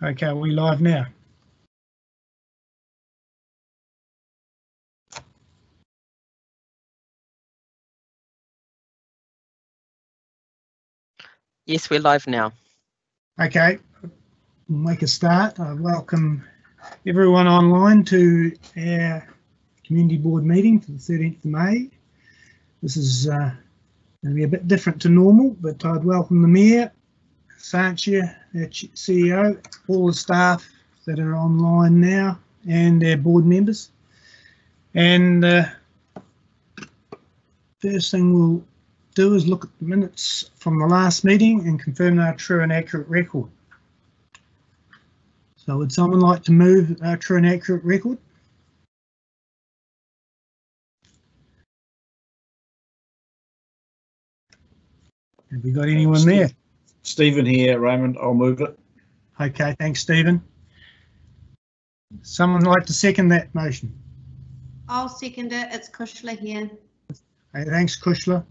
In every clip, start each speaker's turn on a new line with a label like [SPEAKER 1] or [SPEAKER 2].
[SPEAKER 1] Okay, are we live now?
[SPEAKER 2] Yes, we're live now.
[SPEAKER 1] Okay, we'll make a start. I welcome everyone online to our Community Board meeting for the 13th of May. This is going to be a bit different to normal, but I'd welcome the Mayor, Sanchia, our CEO, all the staff that are online now, and our board members. And first thing we'll do is look at the minutes from the last meeting and confirm they're true and accurate record. So would someone like to move a true and accurate record? Have we got anyone there?
[SPEAKER 3] Stephen here, Raymond. I'll move it.
[SPEAKER 1] Okay, thanks, Stephen. Someone like to second that motion?
[SPEAKER 4] I'll second it. It's Kushla here.
[SPEAKER 1] Okay, thanks, Kushla.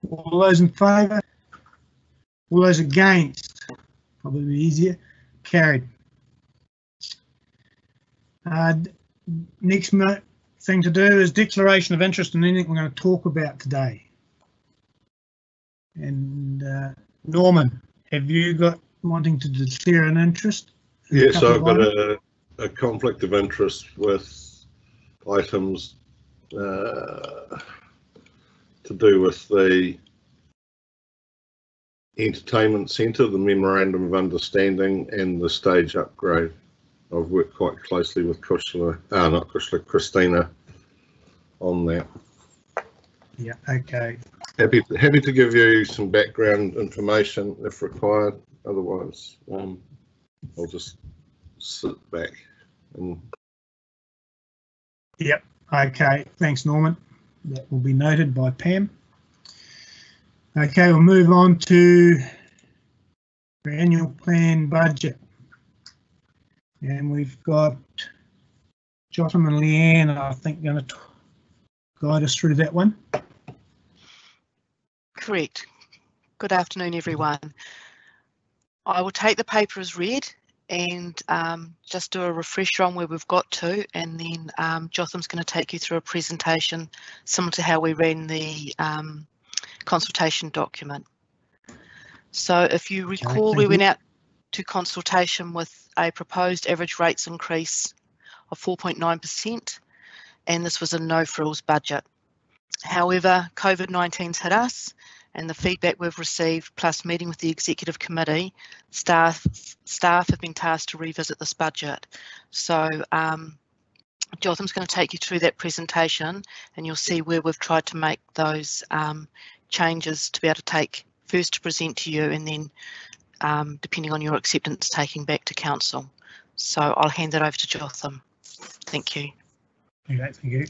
[SPEAKER 1] All those in favour? All those against? Probably be easier. Carried. Next thing to do is declaration of interest in anything we're going to talk about today. And Norman, have you got wanting to declare an interest?
[SPEAKER 5] Yes, I've got a conflict of interest with items to do with the entertainment centre, the memorandum of understanding, and the stage upgrade. I've worked quite closely with Christina on that.
[SPEAKER 1] Yeah, okay.
[SPEAKER 5] Happy to give you some background information if required. Otherwise, I'll just sit back and.
[SPEAKER 1] Yep. Okay. Thanks, Norman. That will be noted by Pam. Okay, we'll move on to the annual plan budget. And we've got Jotham and Leanne, I think, going to guide us through that one.
[SPEAKER 6] Correct. Good afternoon, everyone. I will take the paper as read and just do a refresher on where we've got to, and then Jotham's going to take you through a presentation similar to how we ran the consultation document. So if you recall, we went out to consultation with a proposed average rates increase of 4.9%, and this was a no-frills budget. However, COVID-19's hit us, and the feedback we've received, plus meeting with the executive committee, staff have been tasked to revisit this budget. So Jotham's going to take you through that presentation, and you'll see where we've tried to make those changes to be able to take first to present to you, and then depending on your acceptance, taking back to council. So I'll hand that over to Jotham. Thank you.
[SPEAKER 1] Okay, thank you.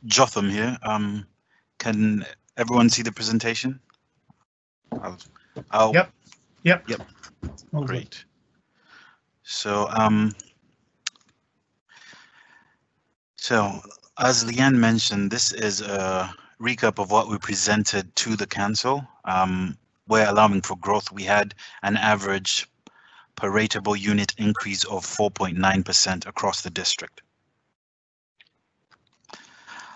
[SPEAKER 7] Jotham here. Can everyone see the presentation?
[SPEAKER 1] Yep.
[SPEAKER 7] Great. So as Leanne mentioned, this is a recap of what we presented to the council. Where allowing for growth, we had an average per rateable unit increase of 4.9% across the district.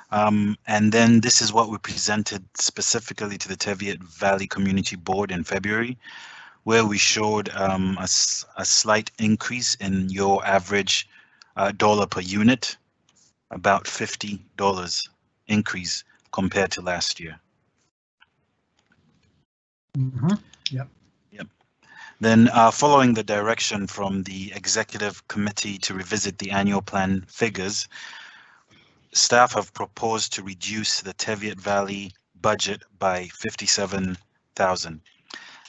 [SPEAKER 7] And then this is what we presented specifically to the Teviot Valley Community Board in February, where we showed a slight increase in your average dollar per unit, about $50 increase compared to last year.
[SPEAKER 1] Yep.
[SPEAKER 7] Then following the direction from the executive committee to revisit the annual plan figures, staff have proposed to reduce the Teviot Valley budget by 57,000,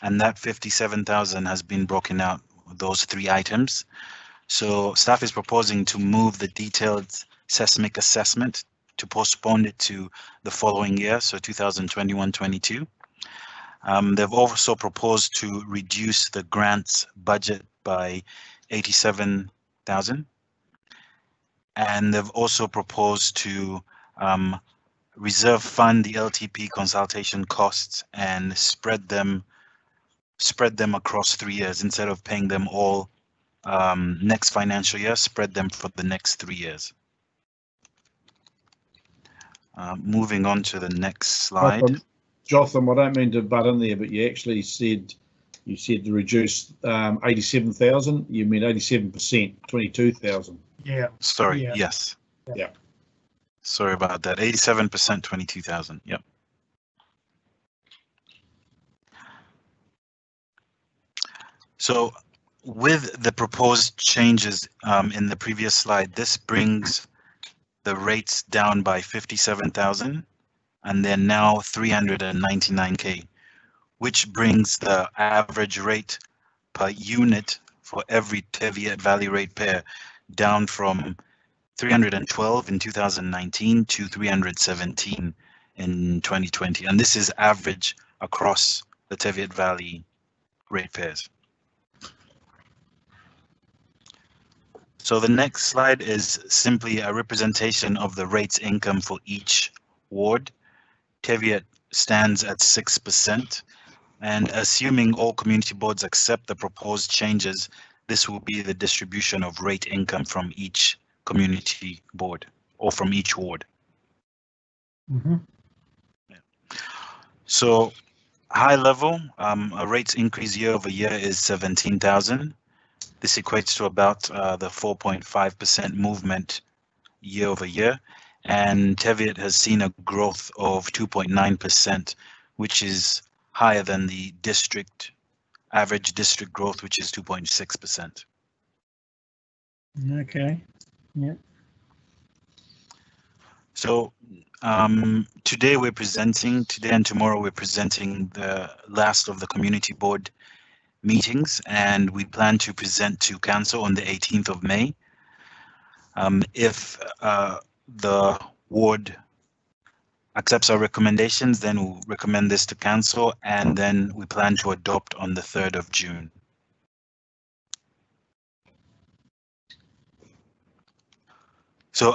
[SPEAKER 7] and that 57,000 has been broken out with those three items. So staff is proposing to move the detailed seismic assessment to postpone it to the following year, so 2021-22. They've also proposed to reduce the grants budget by 87,000. And they've also proposed to reserve fund the LTP consultation costs and spread them across 3 years instead of paying them all next financial year, spread them for the next 3 years. Moving on to the next slide.
[SPEAKER 3] Jotham, I don't mean to butt in there, but you actually said to reduce 87,000. You mean 87%, 22,000.
[SPEAKER 1] Yeah.
[SPEAKER 7] Sorry,
[SPEAKER 1] Yeah.
[SPEAKER 7] yes.
[SPEAKER 3] Yeah.
[SPEAKER 7] Sorry about that. 87%, 22,000. Yep. So with the proposed changes in the previous slide, this brings the rates down by 57,000 and they're now 399K, which brings the average rate per unit for every Teviot Valley ratepayer down from 312 in 2019 to 317 in 2020. And this is average across the Teviot Valley ratepayers. So the next slide is simply a representation of the rates income for each ward. Teviot stands at 6%, and assuming all community boards accept the proposed changes, this will be the distribution of rate income from each community board or from each ward.
[SPEAKER 1] Mm-hmm.
[SPEAKER 7] So high level, a rates increase year over year is 17,000. This equates to about the 4.5% movement year over year. And Teviot has seen a growth of 2.9%, which is higher than the average district growth, which is 2.6%.
[SPEAKER 1] Okay. Yeah.
[SPEAKER 7] So today and tomorrow we're presenting the last of the community board meetings, and we plan to present to council on the 18th of May. If the ward accepts our recommendations, then we'll recommend this to council, and then we plan to adopt on the 3rd of June. So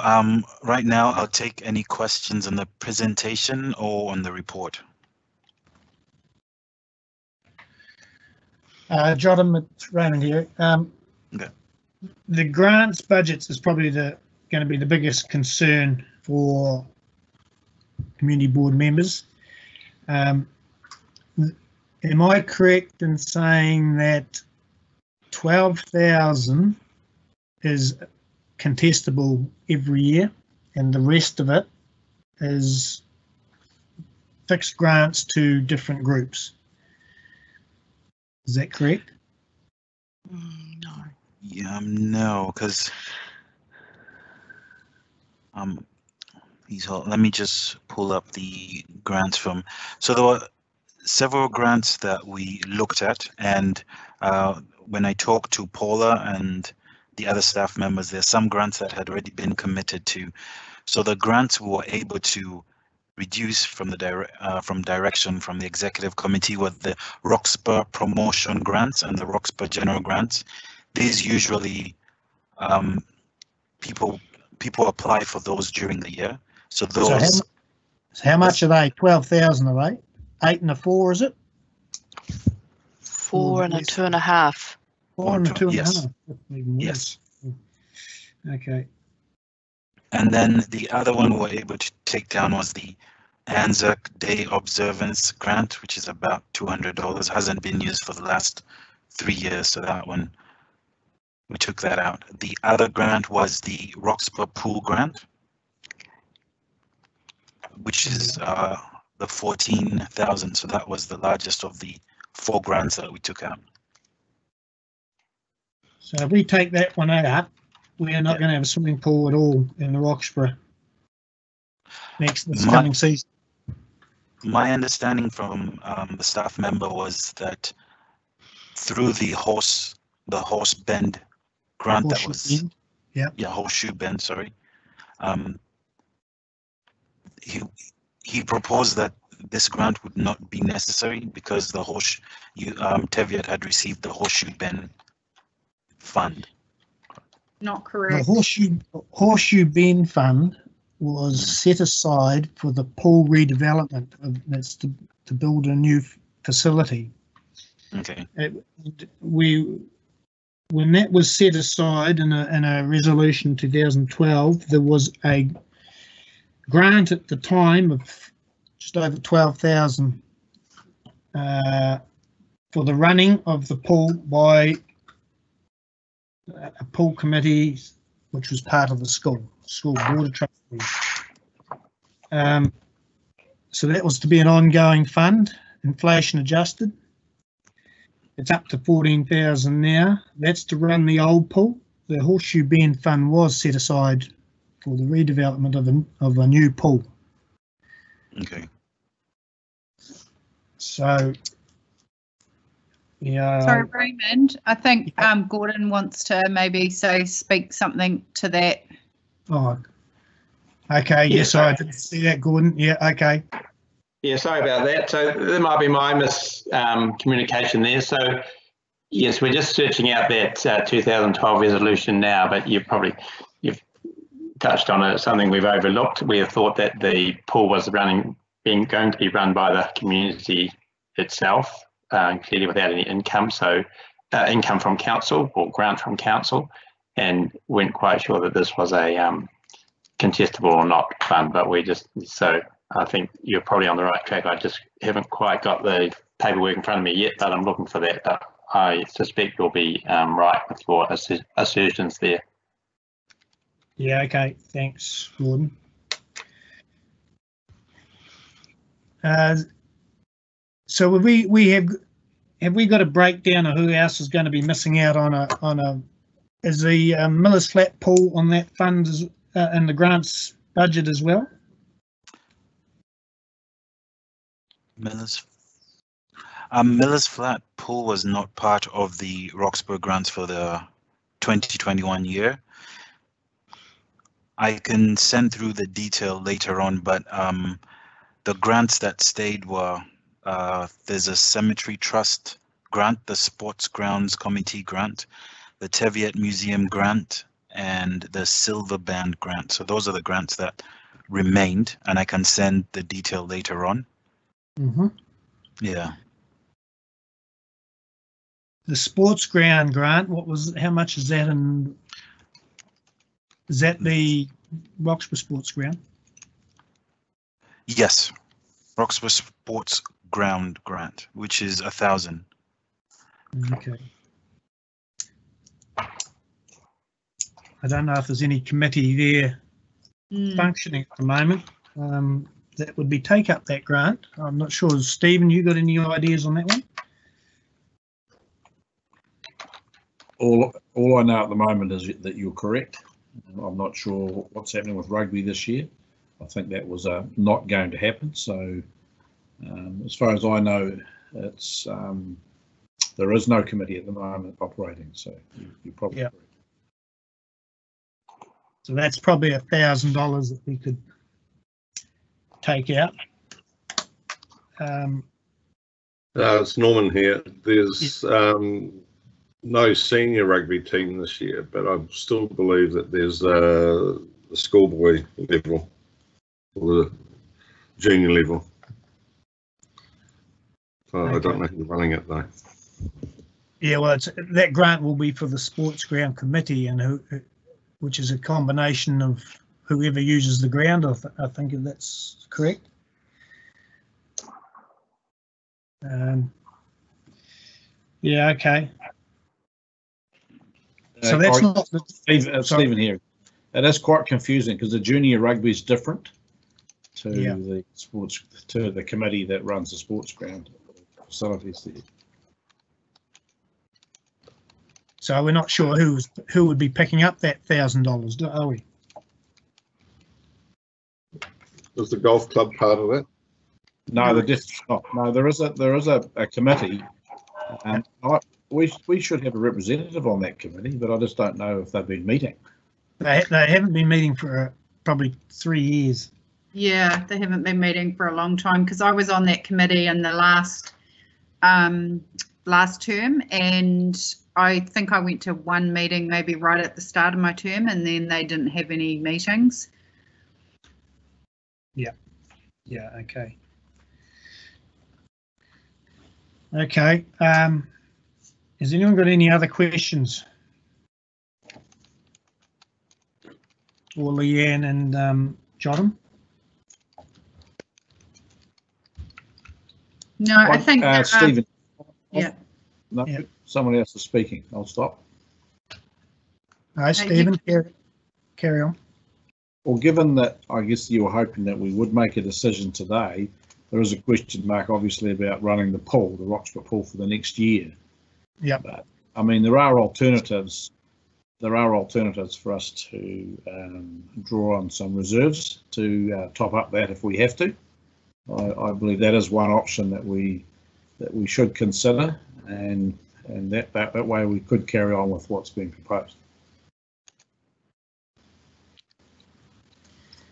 [SPEAKER 7] right now I'll take any questions on the presentation or on the report.
[SPEAKER 1] Jotham, it's Raymond here.
[SPEAKER 7] Okay.
[SPEAKER 1] The grants budgets is probably going to be the biggest concern for community board members. Am I correct in saying that 12,000 is contestable every year and the rest of it is fixed grants to different groups? Is that correct?
[SPEAKER 6] No.
[SPEAKER 7] Yeah, no, because let me just pull up the grants from. So there were several grants that we looked at, and when I talked to Paula and the other staff members, there's some grants that had already been committed to. So the grants we were able to reduce from the direction from the executive committee were the Roxburgh promotion grants and the Roxburgh general grants. These usually people apply for those during the year. So those.
[SPEAKER 1] So how much are they? 12,000 are they? 8 and a 4, is it?
[SPEAKER 6] 4 and a 2.5.
[SPEAKER 1] 4 and a 2.5.
[SPEAKER 7] Yes.
[SPEAKER 1] Yes. Okay.
[SPEAKER 7] And then the other one we were able to take down was the Anzac Day Observance Grant, which is about $200. Hasn't been used for the last 3 years, so that one, we took that out. The other grant was the Roxburgh Pool Grant, which is the 14,000. So that was the largest of the 4 grants that we took out.
[SPEAKER 1] So if we take that one out, we're not going to have a swimming pool at all in the Roxburgh this coming season.
[SPEAKER 7] My understanding from the staff member was that through the horse bend grant that was horseshoe bend, sorry. He proposed that this grant would not be necessary because the Teviot had received the Horseshoe Bend Fund.
[SPEAKER 8] Not
[SPEAKER 1] The
[SPEAKER 8] correct.
[SPEAKER 1] Horseshoe Bend Fund was set aside for the pool redevelopment. That's to build a new facility.
[SPEAKER 7] Okay.
[SPEAKER 1] When that was set aside in a resolution 2012, there was a grant at the time of just over 12,000 for the running of the pool by a pool committee, which was part of the school board of trustees. So that was to be an ongoing fund, inflation adjusted. It's up to 14,000 now. That's to run the old pool. The Horseshoe Bend Fund was set aside for the redevelopment of a new pool.
[SPEAKER 7] Okay.
[SPEAKER 1] So, yeah.
[SPEAKER 8] Sorry, Raymond. I think Gordon wants to maybe speak something to that.
[SPEAKER 1] Oh, okay.
[SPEAKER 9] Yeah,
[SPEAKER 1] Yes, I didn't see that, Gordon. Yeah, okay.
[SPEAKER 9] Yeah, sorry about that. So there might be my communication there. So yes, we're just searching out that 2012 resolution now, but you've touched on it, something we've overlooked. We have thought that the pool was going to be run by the community itself, clearly without any income, so income from council or grant from council, and weren't quite sure that this was a contestable or not fund, but I think you're probably on the right track. I just haven't quite got the paperwork in front of me yet, but I'm looking for that. But I suspect you'll be right with your assertions there.
[SPEAKER 1] Yeah, okay. Thanks, Gordon. So have we got a breakdown of who else is going to be missing out is the Miller's Flat pool on that fund in the grants budget as well?
[SPEAKER 7] Miller's Flat pool was not part of the Roxburgh grants for the 2021 year. I can send through the detail later on, but the grants that stayed were there's a cemetery trust grant, the sports grounds committee grant, the Teviot Museum grant, and the Silver Band grant. So those are the grants that remained, and I can send the detail later on.
[SPEAKER 1] Mm-hmm.
[SPEAKER 7] Yeah.
[SPEAKER 1] The sports ground grant, how much is that in? Is that the Roxburgh Sports Ground?
[SPEAKER 7] Yes, Roxburgh Sports Ground grant, which is 1,000.
[SPEAKER 1] Okay. I don't know if there's any committee there functioning at the moment that would take up that grant. I'm not sure. Stephen, you got any ideas on that one?
[SPEAKER 3] All I know at the moment is that you're correct. I'm not sure what's happening with rugby this year. I think that was not going to happen. So as far as I know, it's there is no committee at the moment operating. So you're probably correct.
[SPEAKER 1] So that's probably $1,000 that we could take out.
[SPEAKER 5] It's Norman here. There's no senior rugby team this year, but I still believe that there's the schoolboy level or the junior level. So okay. I don't know who's running it though.
[SPEAKER 1] Yeah, well, that grant will be for the sports ground committee, and which is a combination of whoever uses the ground. I think that's correct. Yeah, okay. So that's not
[SPEAKER 3] Stephen here. It is quite confusing because the junior rugby is different to the committee that runs the sports ground facilities there.
[SPEAKER 1] So we're not sure who would be picking up that $1,000, are we?
[SPEAKER 5] Was the golf club part of that?
[SPEAKER 3] No, no. There is a committee, and we should have a representative on that committee, but I just don't know if they've been meeting.
[SPEAKER 1] They haven't been meeting for probably 3 years.
[SPEAKER 8] Yeah, they haven't been meeting for a long time because I was on that committee in the last term, and I think I went to one meeting maybe right at the start of my term, and then they didn't have any meetings.
[SPEAKER 1] Yeah, okay. Okay, has anyone got any other questions? For Leanne and Jotham?
[SPEAKER 8] No, I think
[SPEAKER 3] Stephen.
[SPEAKER 8] yeah.
[SPEAKER 3] No,
[SPEAKER 1] Yeah.
[SPEAKER 3] someone else is speaking. I'll stop.
[SPEAKER 1] All right, Stephen, carry on.
[SPEAKER 3] Well, given that I guess you were hoping that we would make a decision today, there is a question mark obviously about running the pool, the Roxburgh pool, for the next year.
[SPEAKER 1] Yeah.
[SPEAKER 3] But I mean, there are alternatives. There are alternatives for us to draw on some reserves to top up that if we have to. I believe that is one option that we should consider, and that way we could carry on with what's being proposed.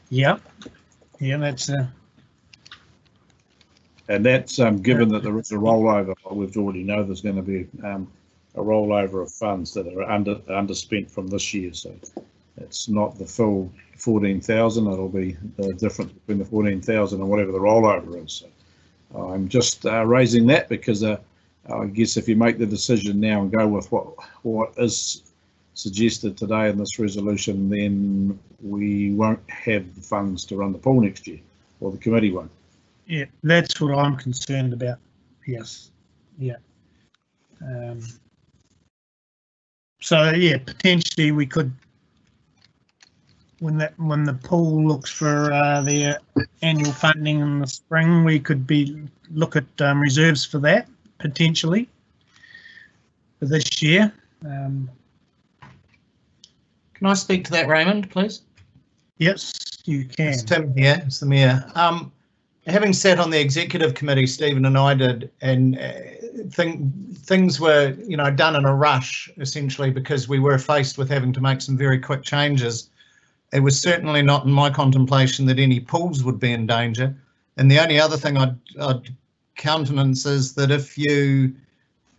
[SPEAKER 1] Yeah, that's
[SPEAKER 3] and that's given that there is a rollover. We've already know there's going to be a rollover of funds that are underspent from this year, so it's not the full 14,000. It'll be the difference between the 14,000 and whatever the rollover is. So I'm just raising that because I guess if you make the decision now and go with what is suggested today in this resolution, then we won't have the funds to run the pool next year, or the committee won't.
[SPEAKER 1] Yeah, that's what I'm concerned about. Yes, yeah. So yeah, potentially we could, when the pool looks for their annual funding in the spring, we could look at reserves for that potentially for this year.
[SPEAKER 10] Can I speak to that, Raymond, please?
[SPEAKER 1] Yes, you can.
[SPEAKER 10] It's Tim here, it's the Mayor. Having sat on the executive committee, Stephen and I did, and things were, done in a rush, essentially, because we were faced with having to make some very quick changes. It was certainly not in my contemplation that any pools would be in danger. And the only other thing I'd countenance is that if you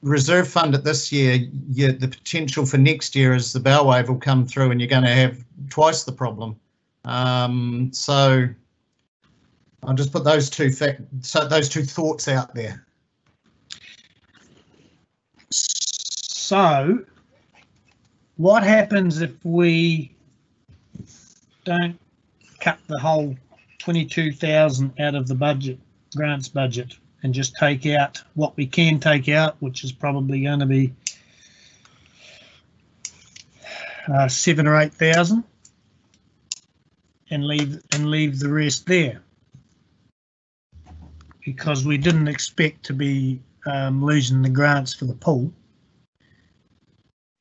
[SPEAKER 10] reserve fund it this year, the potential for next year is the bow wave will come through and you're going to have twice the problem. So I'll just put those two thoughts out there.
[SPEAKER 1] So what happens if we don't cut the whole 22,000 out of the budget, grants budget, and just take out what we can take out, which is probably going to be 7,000 or 8,000, and leave the rest there, because we didn't expect to be losing the grants for the pool,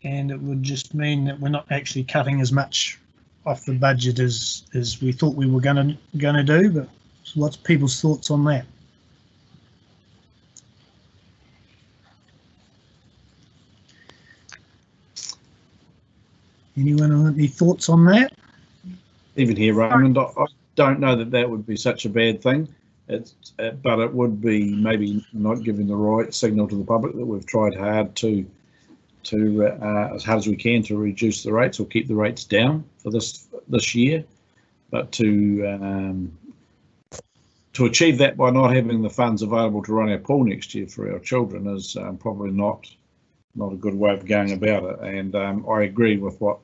[SPEAKER 1] and it would just mean that we're not actually cutting as much off the budget as we thought we were going to do. But what's people's thoughts on that? Anyone have any thoughts on that?
[SPEAKER 3] Even here, Raymond, I don't know that would be such a bad thing. But it would be maybe not giving the right signal to the public that we've tried hard to as hard as we can to reduce the rates or keep the rates down for this year. But to achieve that by not having the funds available to run our pool next year for our children is probably not a good way of going about it. And I agree with what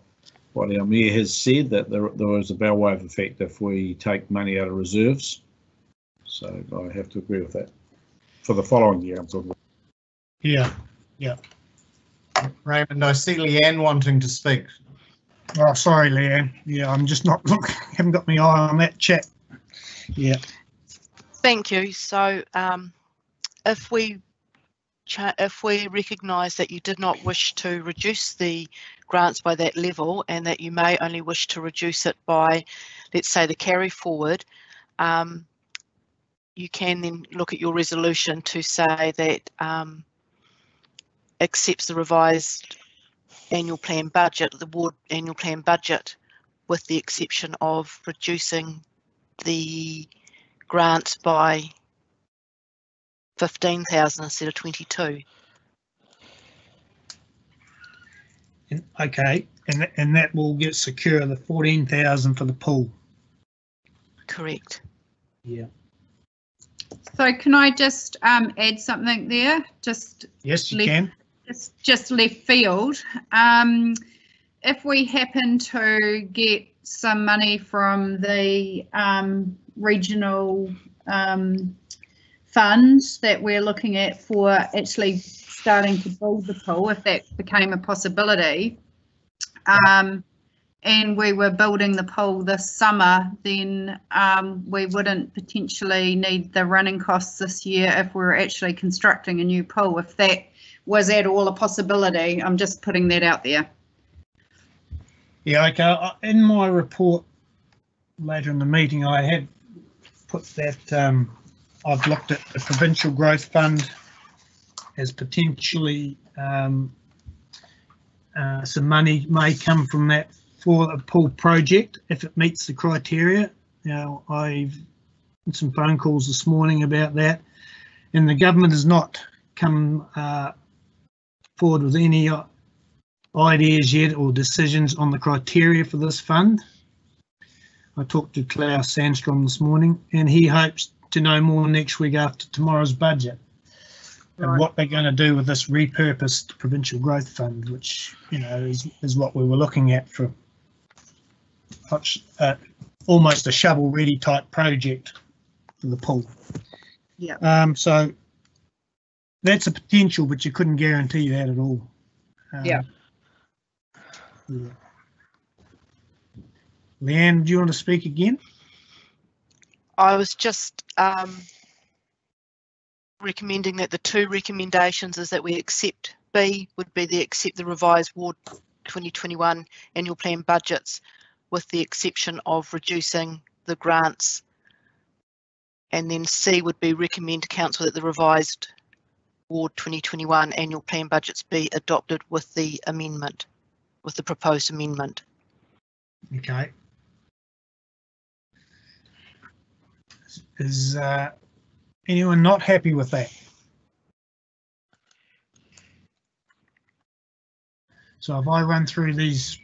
[SPEAKER 3] our Mayor has said, that there is a bow wave effect if we take money out of reserves. So I have to agree with that for the following year. I'm talking about.
[SPEAKER 1] Yeah.
[SPEAKER 10] Raymond, I see Leanne wanting to speak.
[SPEAKER 1] Oh, sorry, Leanne. Yeah, I'm just not looking. Haven't got my eye on that chat. Yeah.
[SPEAKER 6] Thank you. So if we recognise that you did not wish to reduce the grants by that level, and that you may only wish to reduce it by, let's say, the carry forward, you can then look at your resolution to say that accepts the revised annual plan budget, the ward annual plan budget, with the exception of reducing the grant by 15,000 instead of 22.
[SPEAKER 1] Okay, and that will get secure the 14,000 for the pool.
[SPEAKER 6] Correct.
[SPEAKER 1] Yeah.
[SPEAKER 8] So can I just add something there? Just
[SPEAKER 1] Yes, you can.
[SPEAKER 8] Just left field. If we happen to get some money from the regional funds that we're looking at for actually starting to build the pool, if that became a possibility, and we were building the pool this summer, then we wouldn't potentially need the running costs this year if we were actually constructing a new pool. If that was at all a possibility, I'm just putting that out there.
[SPEAKER 1] Yeah, okay. In my report later in the meeting, I had put that I've looked at the Provincial Growth Fund as potentially some money may come from that for a pool project if it meets the criteria. Now, I've had some phone calls this morning about that, and the government has not come forward with any ideas yet or decisions on the criteria for this fund. I talked to Klaus Sandstrom this morning, and he hopes to know more next week after tomorrow's budget. Right. And what they're going to do with this repurposed Provincial Growth Fund, which, you know, is what we were looking at for almost a shovel-ready type project for the pool.
[SPEAKER 8] Yeah.
[SPEAKER 1] So that's a potential, but you couldn't guarantee that at all.
[SPEAKER 8] Yeah.
[SPEAKER 1] Leanne, do you want to speak again?
[SPEAKER 6] I was just recommending that the two recommendations is that we accept B would be the accept the revised Ward 2021 annual plan budgets with the exception of reducing the grants, and then C would be recommend to Council that the revised Ward 2021 annual plan budgets be adopted with the amendment, with the proposed amendment.
[SPEAKER 1] Okay. Is anyone not happy with that? So if I run through these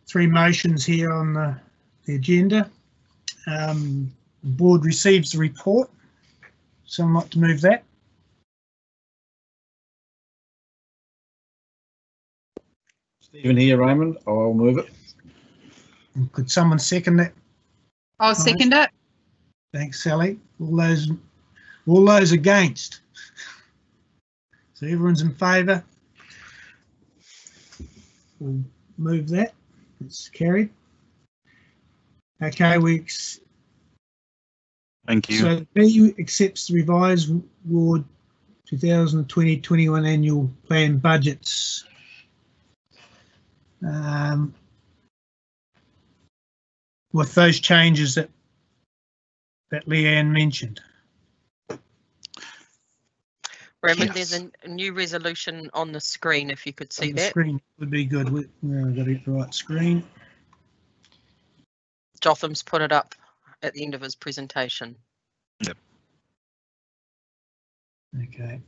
[SPEAKER 1] three motions here on the agenda, the board receives the report. Someone like to move that?
[SPEAKER 3] Stephen here, Raymond. I'll move it.
[SPEAKER 1] And could someone second that?
[SPEAKER 8] I'll second it.
[SPEAKER 1] Thanks, Sally. All those against. So everyone's in favour. We'll move that. It's carried. Okay,
[SPEAKER 7] Thank you.
[SPEAKER 1] So B accepts the revised Ward 2020-21 annual plan budgets. With those changes that Leanne mentioned.
[SPEAKER 2] Raymond, there's a new resolution on the screen, if you could see that.
[SPEAKER 1] Screen would be good. We've got to get the right screen.
[SPEAKER 2] Jotham's put it up at the end of his presentation.
[SPEAKER 7] Yep.
[SPEAKER 1] Okay.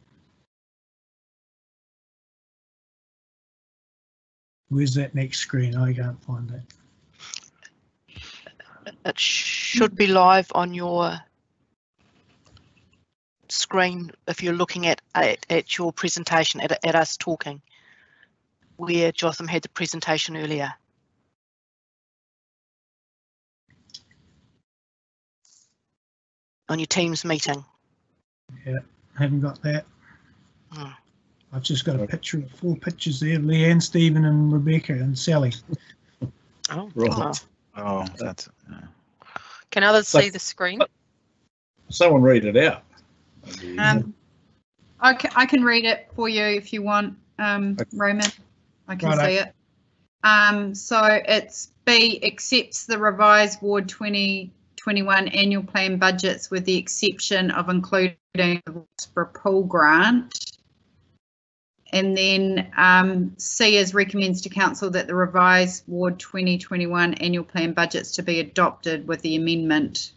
[SPEAKER 1] Where's that next screen? I can't find that.
[SPEAKER 6] It should be live on your screen if you're looking at your presentation, at us talking, where Jotham had the presentation earlier. On your Teams meeting.
[SPEAKER 1] Yeah, haven't got that.
[SPEAKER 6] Hmm.
[SPEAKER 1] I've just got a picture of 4 pictures there, Leanne, Stephen and Rebecca and Sally.
[SPEAKER 2] Oh,
[SPEAKER 3] Right.
[SPEAKER 2] wow.
[SPEAKER 7] Oh, that's.
[SPEAKER 2] Can others see the screen?
[SPEAKER 3] Someone read it out.
[SPEAKER 8] I can read it for you if you want, Raymond. I can see it. So it's B, accepts the revised Ward 2021 annual plan budgets with the exception of including the Roxburgh pool grant. And then C is recommends to council that the revised Ward 2021 annual plan budgets to be adopted with the amendment.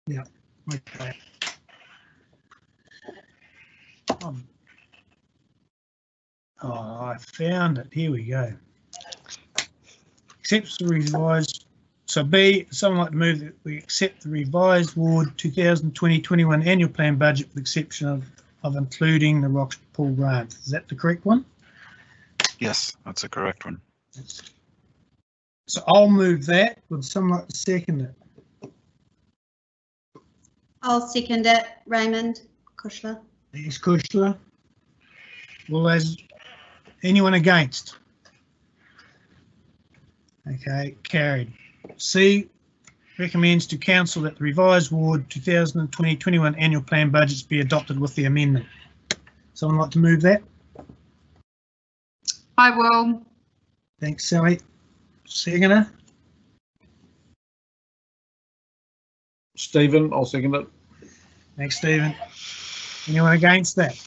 [SPEAKER 1] Yeah, okay. Oh, I found it. Here we go. Accepts the revised. So B, someone like to move that we accept the revised Ward 2020-21 annual plan budget with the exception of including the Roxburgh Pool grant. Is that the correct one?
[SPEAKER 7] Yes, that's the correct one.
[SPEAKER 1] So I'll move that. Would someone like to second it?
[SPEAKER 4] I'll second it. Raymond Kushler.
[SPEAKER 1] Thanks, Kushler. Well, as anyone against? Okay, carried. C, recommends to council that the revised Ward 2020-21 annual plan budgets be adopted with the amendment. Someone like to move that?
[SPEAKER 8] I will.
[SPEAKER 1] Thanks, Sally. Seconder?
[SPEAKER 3] Stephen, I'll second it.
[SPEAKER 1] Thanks, Stephen. Anyone against that?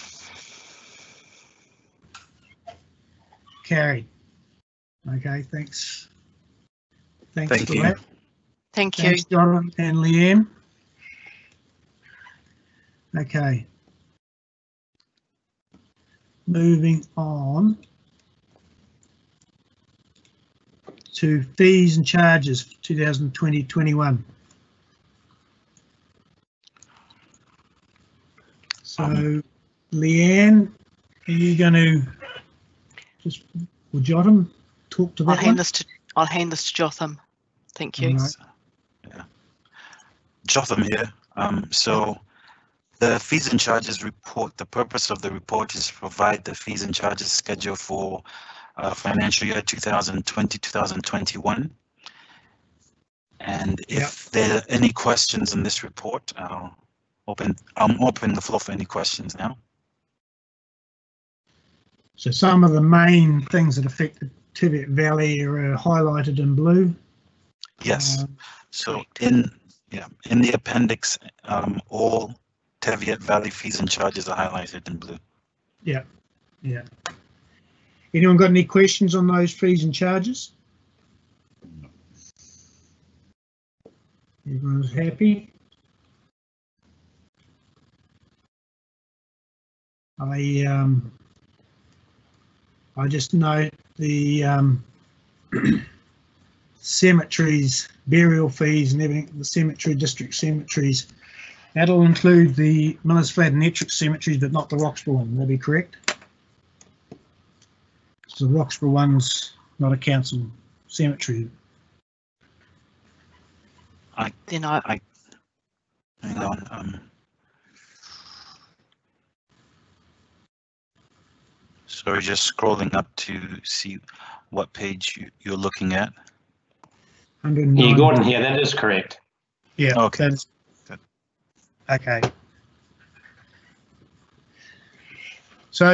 [SPEAKER 1] Carried. Okay, thanks. Thanks
[SPEAKER 7] Thank
[SPEAKER 1] for
[SPEAKER 7] you.
[SPEAKER 1] that.
[SPEAKER 6] Thank you.
[SPEAKER 1] Thanks, Jonathan and Leanne. Okay. Moving on to fees and charges for 2020-21. So, Leanne, are you going to just, will Jotham talk to that?
[SPEAKER 6] I'll hand this to Jotham. Thank you.
[SPEAKER 1] Right.
[SPEAKER 7] Yeah. Jotham here. So the fees and charges report, the purpose of the report is to provide the fees and charges schedule for financial year 2020-2021. And if there are any questions in this report, I'm opening the floor for any questions now.
[SPEAKER 1] So some of the main things that affect the Teviot Valley are highlighted in blue.
[SPEAKER 7] Yes. So in the appendix, all Teviot Valley fees and charges are highlighted in blue.
[SPEAKER 1] Yeah. Anyone got any questions on those fees and charges? Everyone's happy. I just note the cemeteries, burial fees and everything, the cemetery, district cemeteries. That'll include the Millers Flat and Ettrick cemeteries, but not the Roxburgh one. That'll be correct. So the Roxburgh one's not a council cemetery.
[SPEAKER 7] Hang on. Sorry, just scrolling up to see what page you're looking at.
[SPEAKER 1] 109.
[SPEAKER 9] Yeah, Gordon here, that is correct.
[SPEAKER 1] Yeah,
[SPEAKER 7] okay.
[SPEAKER 1] That is, okay. So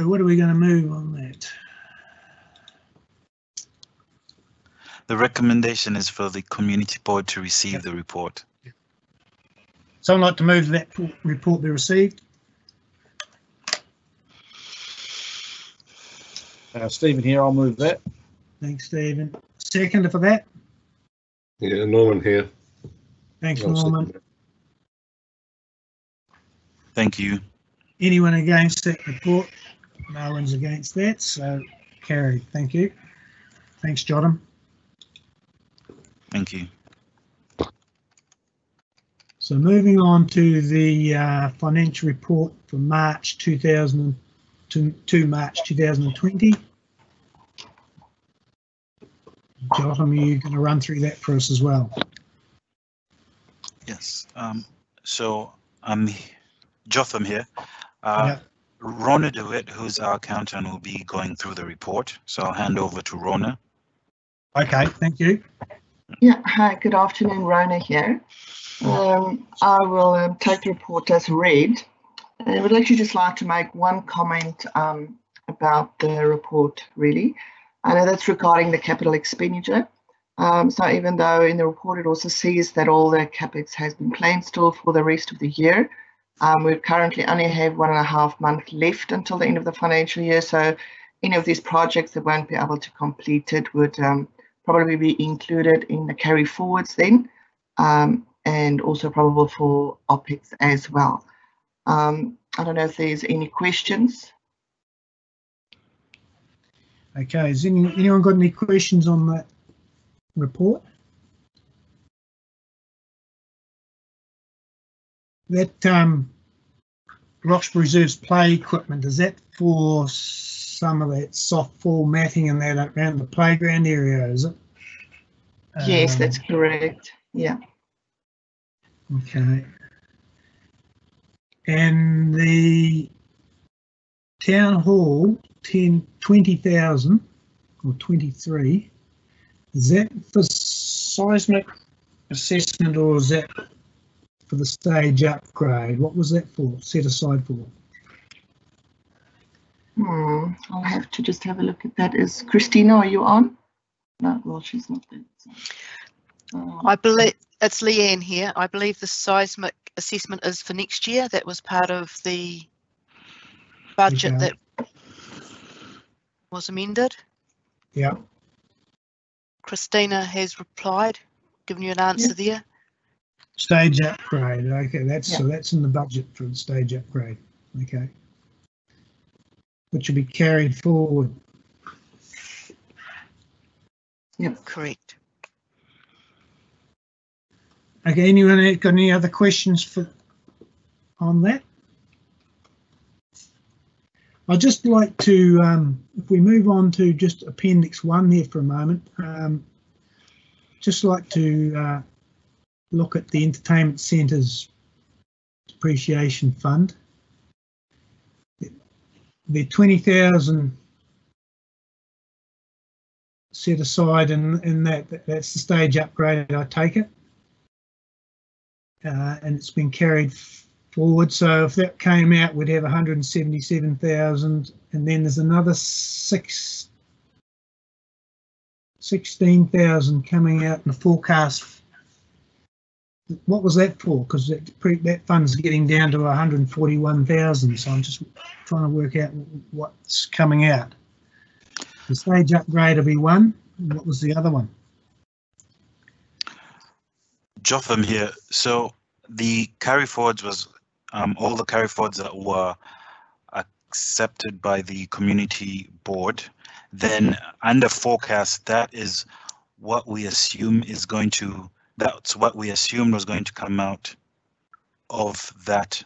[SPEAKER 1] what are we going to move on that?
[SPEAKER 7] The recommendation is for the community board to receive the report.
[SPEAKER 1] Someone like to move that report be received?
[SPEAKER 3] Stephen here, I'll move that.
[SPEAKER 1] Thanks, Stephen. Seconder for that?
[SPEAKER 5] Yeah, Norman here.
[SPEAKER 1] Thanks,
[SPEAKER 5] I'll
[SPEAKER 1] Norman.
[SPEAKER 5] second it.
[SPEAKER 7] Thank you.
[SPEAKER 1] Anyone against that report? No one's against that, so carried. Thank you. Thanks, Jotham.
[SPEAKER 7] Thank you.
[SPEAKER 1] So moving on to the financial report for March 2000 to March 2020. Jotham, are you going to run through that for us as well?
[SPEAKER 7] Yes. So I'm Jotham here.
[SPEAKER 1] Yeah.
[SPEAKER 7] Rona DeWitt, who's our accountant, will be going through the report. So I'll hand over to Rona.
[SPEAKER 1] Okay, thank you.
[SPEAKER 11] Yeah, hi, good afternoon, Rona here. I will take the report as read. I would actually just like to make one comment about the report, really. I know that's regarding the capital expenditure. So even though in the report it also says that all the capex has been planned still for the rest of the year, We currently only have 1.5 months left until the end of the financial year, so any of these projects that won't be able to complete it would probably be included in the carry forwards then, and also probable for OPEX as well. I don't know if there's any questions.
[SPEAKER 1] Okay, has anyone got any questions on that report? That Roxburgh Reserve's play equipment, is that for some of that soft fall matting and that around the playground area, is it?
[SPEAKER 11] Yes, that's correct. Yeah.
[SPEAKER 1] Okay. And the town hall, 20,000 or 23, is that for seismic assessment or is that for the stage upgrade? What was that for, set aside for?
[SPEAKER 11] I'll have to just have a look at that. Is Christina, are you on? No, well, she's not there. So.
[SPEAKER 6] I believe it's Leanne here. I believe the seismic assessment is for next year. That was part of the budget that was amended.
[SPEAKER 1] Yeah.
[SPEAKER 6] Christina has replied, given you an answer there.
[SPEAKER 1] Stage upgrade. Okay, so that's in the budget for the stage upgrade. Okay. Which will be carried forward.
[SPEAKER 11] Yep.
[SPEAKER 6] Correct.
[SPEAKER 1] Okay, anyone got any other questions on that? I'd just like to, if we move on to just Appendix 1 here for a moment, just like to look at the Entertainment Centre's depreciation fund. The 20,000 set aside in that's the stage upgrade, I take it. And it's been carried forward. So if that came out, we'd have 177,000, and then there's another 16,000 coming out in the forecast. What was that for? Because that fund's getting down to 141,000. So I'm just trying to work out what's coming out. The stage upgrade will be one. What was the other one?
[SPEAKER 7] Jotham here. So the carry forwards was all the carry forwards that were accepted by the community board. Then under forecast, that is what we assume is going to. That's what we assumed was going to come out of that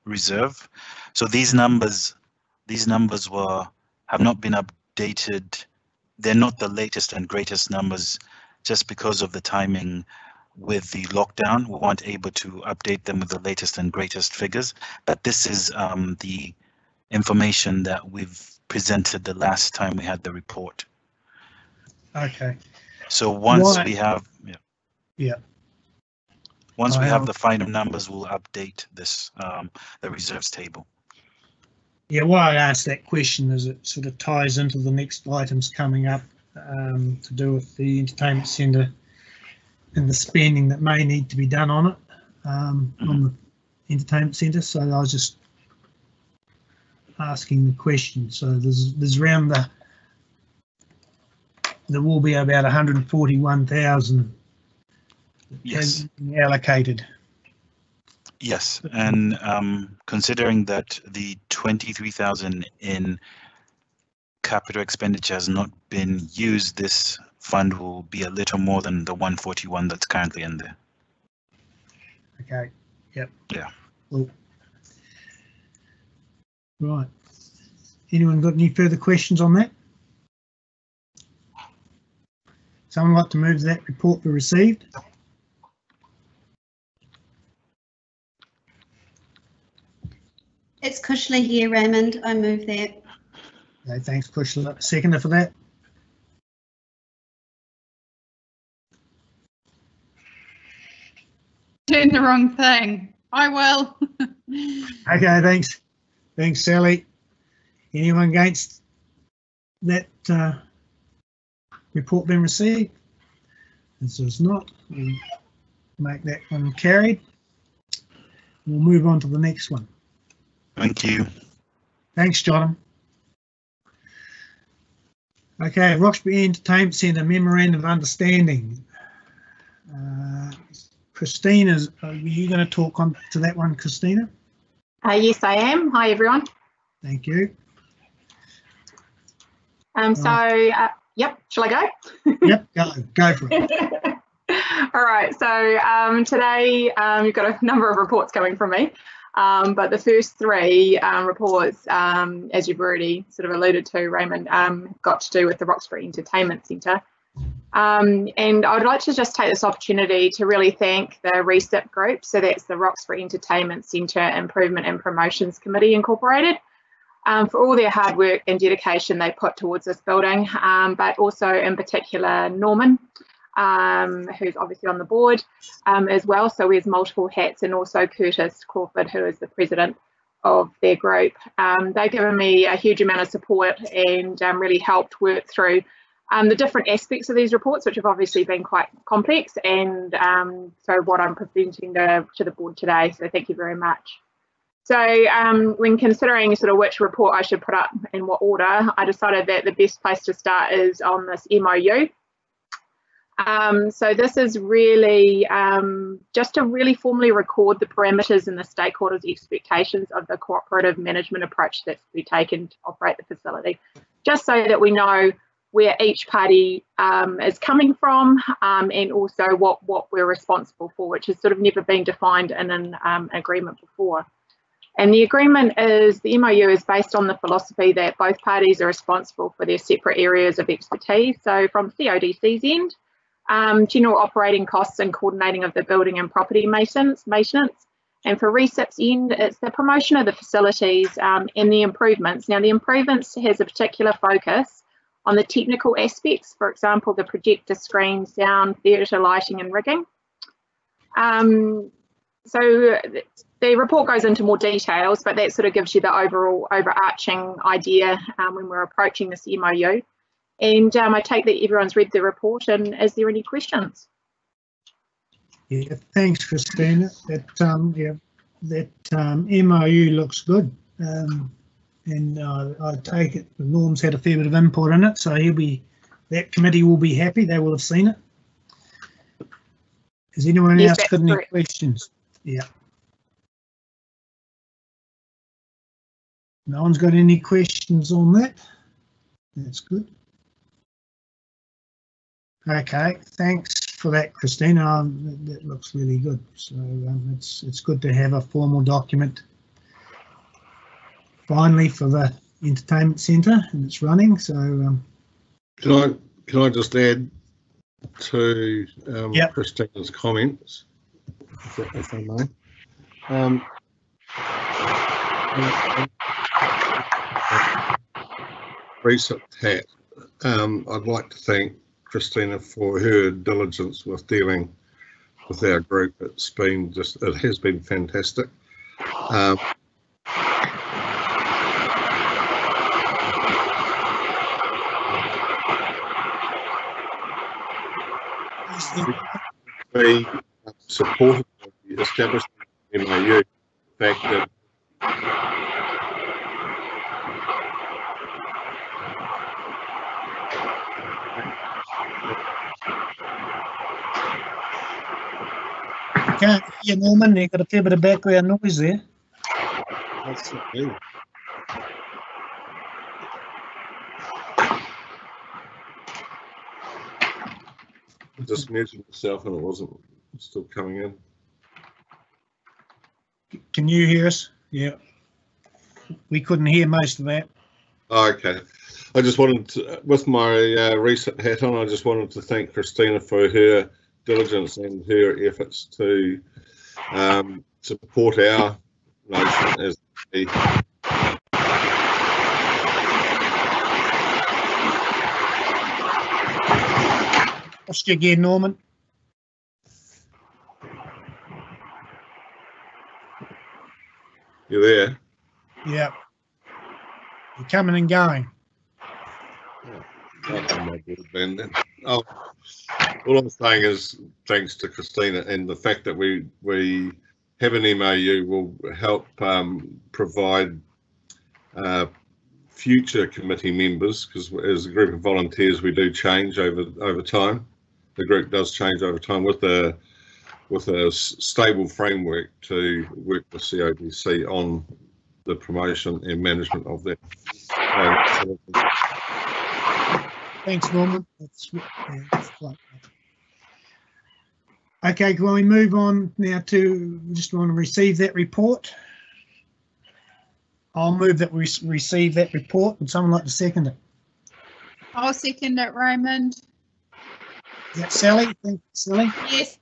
[SPEAKER 7] reserve. So these numbers have not been updated. They're not the latest and greatest numbers, just because of the timing with the lockdown. We weren't able to update them with the latest and greatest figures. But this is the information that we've presented the last time we had the report.
[SPEAKER 1] Okay.
[SPEAKER 7] So once we have, once we have the final numbers, we'll update this the reserves table.
[SPEAKER 1] Yeah, why I asked that question is it sort of ties into the next items coming up to do with the entertainment centre and the spending that may need to be done on it on the entertainment centre. So I was just asking the question. So there's around there will be about 141,000 allocated.
[SPEAKER 7] Yes, and considering that the 23,000 in capital expenditure has not been used, this fund will be a little more than the 141 that's currently in there.
[SPEAKER 1] Okay. Yep.
[SPEAKER 7] Yeah.
[SPEAKER 1] Cool. Right. Anyone got any further questions on that? Someone like to move that report be received?
[SPEAKER 4] It's Kushla here, Raymond. I move that.
[SPEAKER 1] Okay, thanks, Kushla. Seconder for that?
[SPEAKER 8] Doing the wrong thing. I will.
[SPEAKER 1] Okay, thanks. Thanks, Sally. Anyone against that report being received? This is not. We'll make that one carried. We'll move on to the next one.
[SPEAKER 7] Thank you.
[SPEAKER 1] Thanks, John. Okay, Roxbury Entertainment Centre Memorandum of Understanding. Christina, are you going to talk on to that one, Christina?
[SPEAKER 12] Yes, I am. Hi, everyone.
[SPEAKER 1] Thank you.
[SPEAKER 12] Yep, shall I go?
[SPEAKER 1] Yep, go for it.
[SPEAKER 12] All right, so today you've got a number of reports coming from me, but the first three reports, as you've already sort of alluded to, Raymond, got to do with the Roxbury Entertainment Centre. And I'd like to just take this opportunity to really thank the RECIP group, so that's the Roxbury Entertainment Centre Improvement and Promotions Committee Incorporated, for all their hard work and dedication they put towards this building, but also in particular Norman, who's obviously on the board as well, so wears multiple hats, and also Curtis Crawford, who is the president of their group. They've given me a huge amount of support and really helped work through the different aspects of these reports, which have obviously been quite complex, and so what I'm presenting to the board today, so thank you very much. So when considering sort of which report I should put up in what order, I decided that the best place to start is on this MOU. So this is really just to really formally record the parameters and the stakeholders' expectations of the cooperative management approach that's to be taken to operate the facility, just so that we know where each party is coming from, and also what we're responsible for, which has sort of never been defined in an agreement before. And the agreement is, the MOU is based on the philosophy that both parties are responsible for their separate areas of expertise. So from CODC's end, general operating costs and coordinating of the building and property maintenance. And for RECIP's end, it's the promotion of the facilities and the improvements. Now the improvements has a particular focus on the technical aspects, for example, the projector screen, sound, theatre lighting and rigging. So the report goes into more details, but that sort of gives you the overall overarching idea when we're approaching this MOU. And I take that everyone's read the report, and is there any questions?
[SPEAKER 1] Yeah, thanks, Christina. That MOU looks good, and I take it Norm's had a fair bit of input in it, so that committee will be happy. They will have seen it. Has anyone else got any questions? Yeah. No one's got any questions on that. That's good. Okay, thanks for that, Christina. That looks really good. So it's good to have a formal document finally for the entertainment centre, and it's running. So
[SPEAKER 5] can I just add to
[SPEAKER 1] yep.
[SPEAKER 5] Christina's comments, if I may? RECIP hat. I'd like to thank Christina for her diligence with dealing with our group. It has been fantastic. Be supportive of the establishment of MOU, the fact that
[SPEAKER 1] I can't hear Norman, you've got a fair bit of background noise there.
[SPEAKER 5] That's okay. I just muted myself and it wasn't still coming in.
[SPEAKER 1] Can you hear us? Yeah. We couldn't hear most of that.
[SPEAKER 5] Oh, okay. I just wanted to, with my RECIP hat on, I just wanted to thank Christina for her diligence and her efforts to support our nation as a
[SPEAKER 1] Lost you again, Norman.
[SPEAKER 5] You there?
[SPEAKER 1] Yeah. You're coming and going.
[SPEAKER 5] Oh, all I'm saying is thanks to Christina and the fact that we having MOU will help provide future committee members, because as a group of volunteers we do change over time. The group does change over time with a stable framework to work with CODC on the promotion and management of that.
[SPEAKER 1] Thanks, Norman. That's quite. Okay, can we move on now to, just want to receive that report? I'll move that we receive that report. Would someone like to second it?
[SPEAKER 8] I'll second it, Raymond.
[SPEAKER 1] Is that Sally? Thank you, Sally.
[SPEAKER 8] Yes.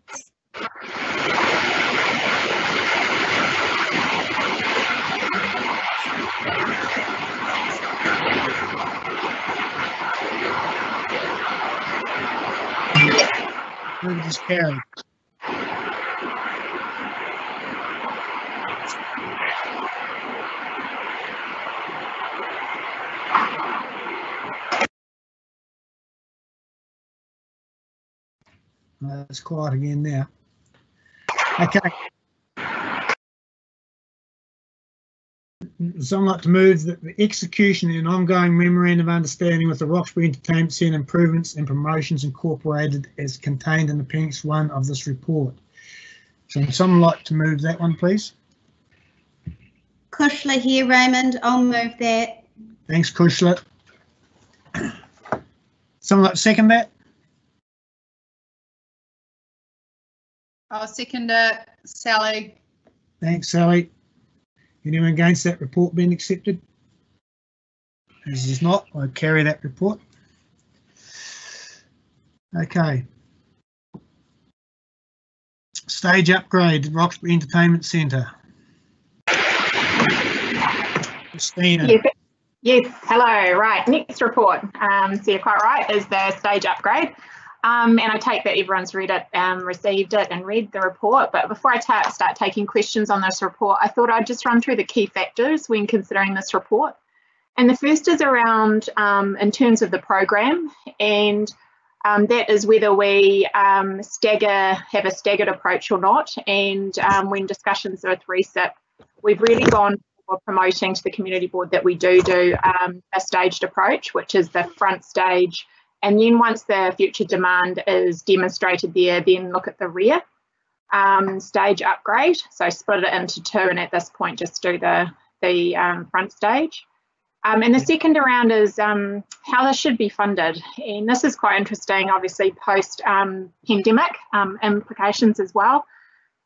[SPEAKER 1] Move is carried. It's quiet again now. Okay. Someone like to move that the execution and ongoing memorandum of understanding with the Roxbury Entertainment Centre improvements and promotions incorporated as contained in Appendix 1 of this report. So would someone like to move that one, please?
[SPEAKER 4] Kushla here, Raymond. I'll move that.
[SPEAKER 1] Thanks, Kushla. Someone like to second that?
[SPEAKER 8] I'll second it, Sally.
[SPEAKER 1] Thanks, Sally. Anyone against that report being accepted? As is not, I carry that report. Okay. Stage upgrade, Roxbury Entertainment Centre. Christina.
[SPEAKER 12] Yes, hello. Right, next report. So you're quite right, is the stage upgrade. And I take that everyone's read it, received it and read the report. But before I start taking questions on this report, I thought I'd just run through the key factors when considering this report. And the first is around in terms of the program, and that is whether we have a staggered approach or not. And when discussions with RESIP, we've really gone for promoting to the community board that we do a staged approach, which is the front stage. And then once the future demand is demonstrated there, then look at the rear stage upgrade. So split it into two, and at this point just do the front stage. And the second around is how this should be funded. And this is quite interesting, obviously post-pandemic implications as well.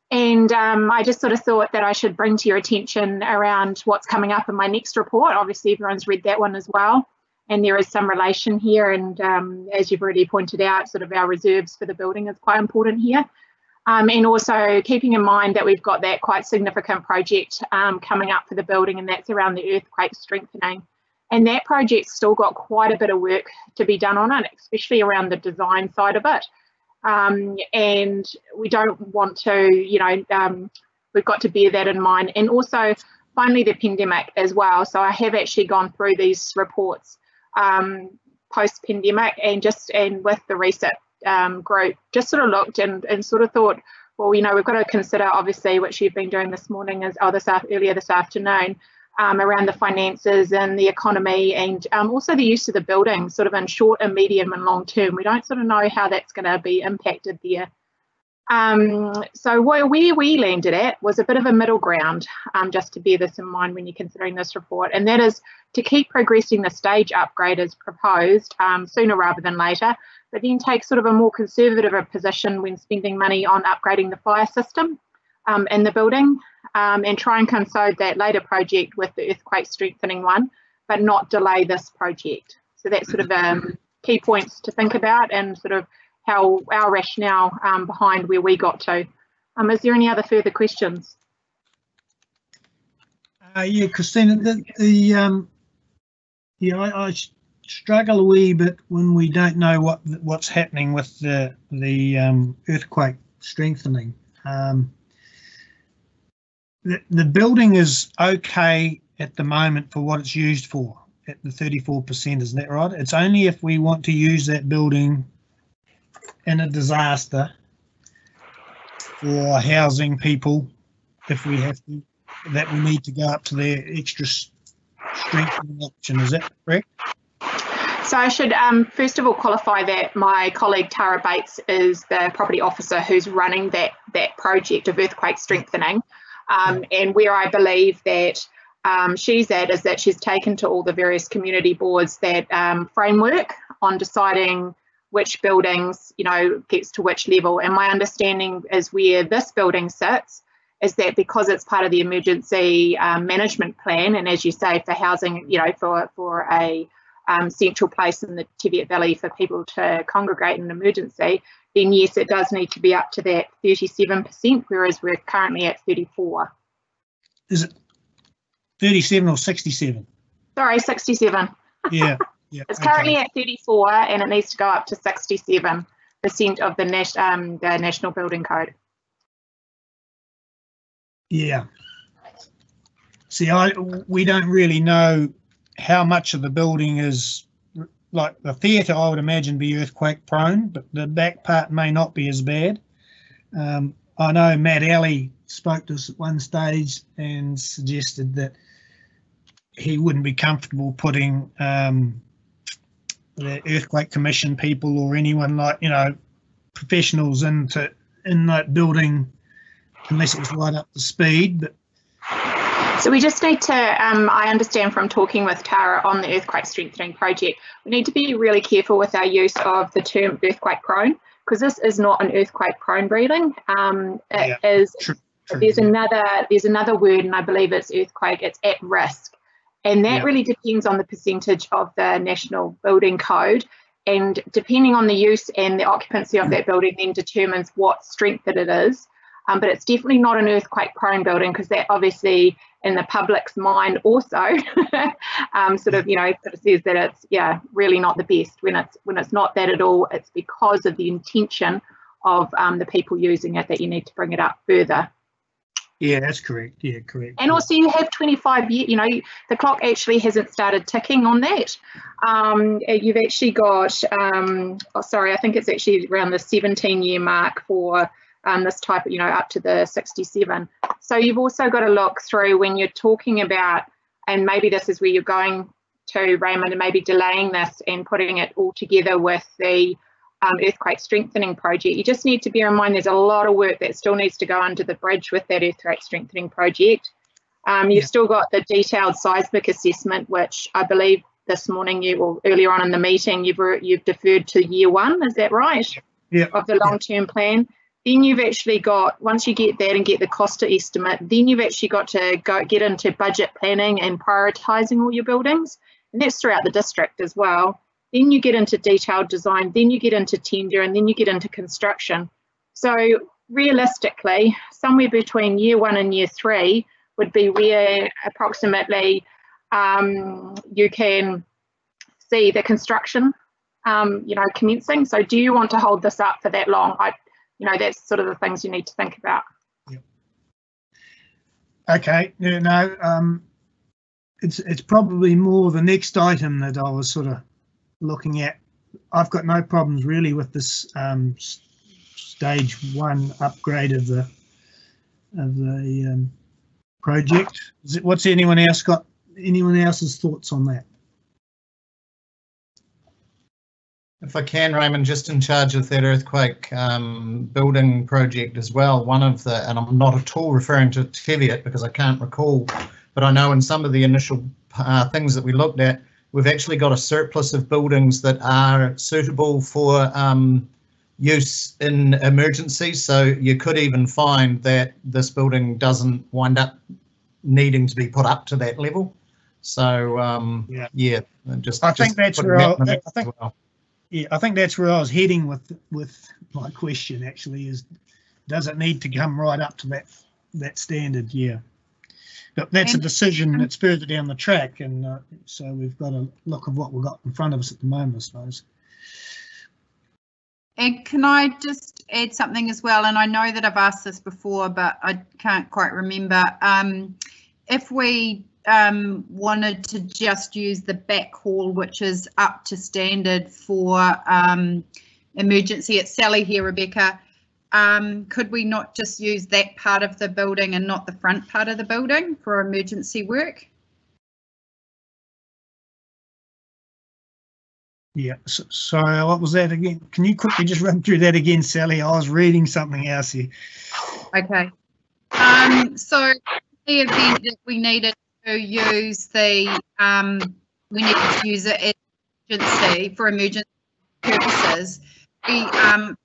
[SPEAKER 12] And I just sort of thought that I should bring to your attention around what's coming up in my next report. Obviously everyone's read that one as well. And there is some relation here, and as you've already pointed out, sort of our reserves for the building is quite important here. And also keeping in mind that we've got that quite significant project coming up for the building, and that's around the earthquake strengthening. And that project's still got quite a bit of work to be done on it, especially around the design side of it. And we don't want to, we've got to bear that in mind. And also, finally, the pandemic as well. So I have actually gone through these reports post-pandemic and with the RESIP group, just sort of looked and sort of thought, well, we've got to consider, obviously, which you've been doing this morning earlier this afternoon, around the finances and the economy, and also the use of the building, sort of in short and medium and long term. We don't sort of know how that's going to be impacted there. So where we landed at was a bit of a middle ground, just to bear this in mind when you're considering this report, and that is to keep progressing the stage upgrade as proposed sooner rather than later, but then take sort of a more conservative position when spending money on upgrading the fire system in the building, and try and coincide that later project with the earthquake strengthening one, but not delay this project. So that's sort of key points to think about, and sort of how our rationale behind where we got to. Is there any other further questions?
[SPEAKER 1] Yeah, Christina, I struggle a wee bit when we don't know what's happening with the earthquake strengthening. The building is okay at the moment for what it's used for, at the 34%, isn't that right? It's only if we want to use that building in a disaster for housing people if we have to, that we need to go up to their extra strengthening option. Is that correct?
[SPEAKER 12] So I should first of all qualify that my colleague Tara Bates is the property officer who's running that project of earthquake strengthening. And where I believe that she's at is that she's taken to all the various community boards that framework on deciding which buildings, you know, gets to which level. And my understanding is where this building sits is that because it's part of the emergency management plan, and as you say, for housing, you know, for a central place in the Teviot Valley for people to congregate in an emergency, then yes, it does need to be up to that 37%, whereas we're currently at 34.
[SPEAKER 1] Is it 37 or 67?
[SPEAKER 12] Sorry, 67.
[SPEAKER 1] Yeah.
[SPEAKER 12] It's currently at 34 and it needs to go up to 67% of the National Building Code.
[SPEAKER 1] Yeah. See, we don't really know how much of the building is, like the theatre, I would imagine, be earthquake prone, but the back part may not be as bad. I know Matt Alley spoke to us at one stage and suggested that he wouldn't be comfortable putting the Earthquake Commission people or anyone like, you know, professionals in that building unless it was right up to speed. But
[SPEAKER 12] so we just need to, I understand from talking with Tara on the earthquake strengthening project, we need to be really careful with our use of the term earthquake prone, because this is not an earthquake prone building. It is. True. There's another word, and I believe it's earthquake. It's at risk, and that really depends on the percentage of the National Building Code, and depending on the use and the occupancy of that building, then determines what strength that it is. But it's definitely not an earthquake prone building, because that obviously in the public's mind also sort of says that it's really not the best. When it's not that at all, it's because of the intention of the people using it that you need to bring it up further.
[SPEAKER 1] Yeah, that's correct. Yeah, correct.
[SPEAKER 12] And also you have 25 years, the clock actually hasn't started ticking on that. You've actually got, I think it's actually around the 17-year mark for this type of, up to the 67. So you've also got to look through when you're talking about, and maybe this is where you're going to, Raymond, and maybe delaying this and putting it all together with the earthquake strengthening project. You just need to bear in mind there's a lot of work that still needs to go under the bridge with that earthquake strengthening project. You've still got the detailed seismic assessment, which I believe this morning earlier on in the meeting you've deferred to year 1. Is that right?
[SPEAKER 1] Yeah.
[SPEAKER 12] Of the long-term plan. Then you've actually got, once you get that and get the cost estimate, then you've actually got to get into budget planning and prioritising all your buildings, and that's throughout the district as well. Then you get into detailed design, then you get into tender, and then you get into construction. So realistically, somewhere between year 1 and year 3 would be where approximately you can see the construction, commencing. So do you want to hold this up for that long? That's sort of the things you need to think about.
[SPEAKER 1] Yeah. Okay. It's probably more the next item that I was sort of looking at. I've got no problems really with this stage 1 upgrade of the project. What's anyone else's thoughts on that?
[SPEAKER 10] If I can, Raymond, just in charge of that earthquake building project as well, and I'm not at all referring to Teviot because I can't recall, but I know in some of the initial things that we looked at, we've actually got a surplus of buildings that are suitable for use in emergencies. So you could even find that this building doesn't wind up needing to be put up to that level. So I think that's where I was heading with my question. Actually, is does it need to come right up to that standard? Yeah. But that's a decision that's further down the track, and so we've got a look at what we've got in front of us at the moment, I suppose.
[SPEAKER 8] And can I just add something as well? And I know that I've asked this before, but I can't quite remember. If we wanted to just use the back hall, which is up to standard for emergency, it's Sally here, Rebecca. could we not just use that part of the building and not the front part of the building for emergency work?
[SPEAKER 1] Yeah, so what was that again? Can you quickly just run through that again, Sally? I was reading something else here. Okay.
[SPEAKER 8] So the event that we needed to use the, we needed to use it as emergency for emergency purposes. We not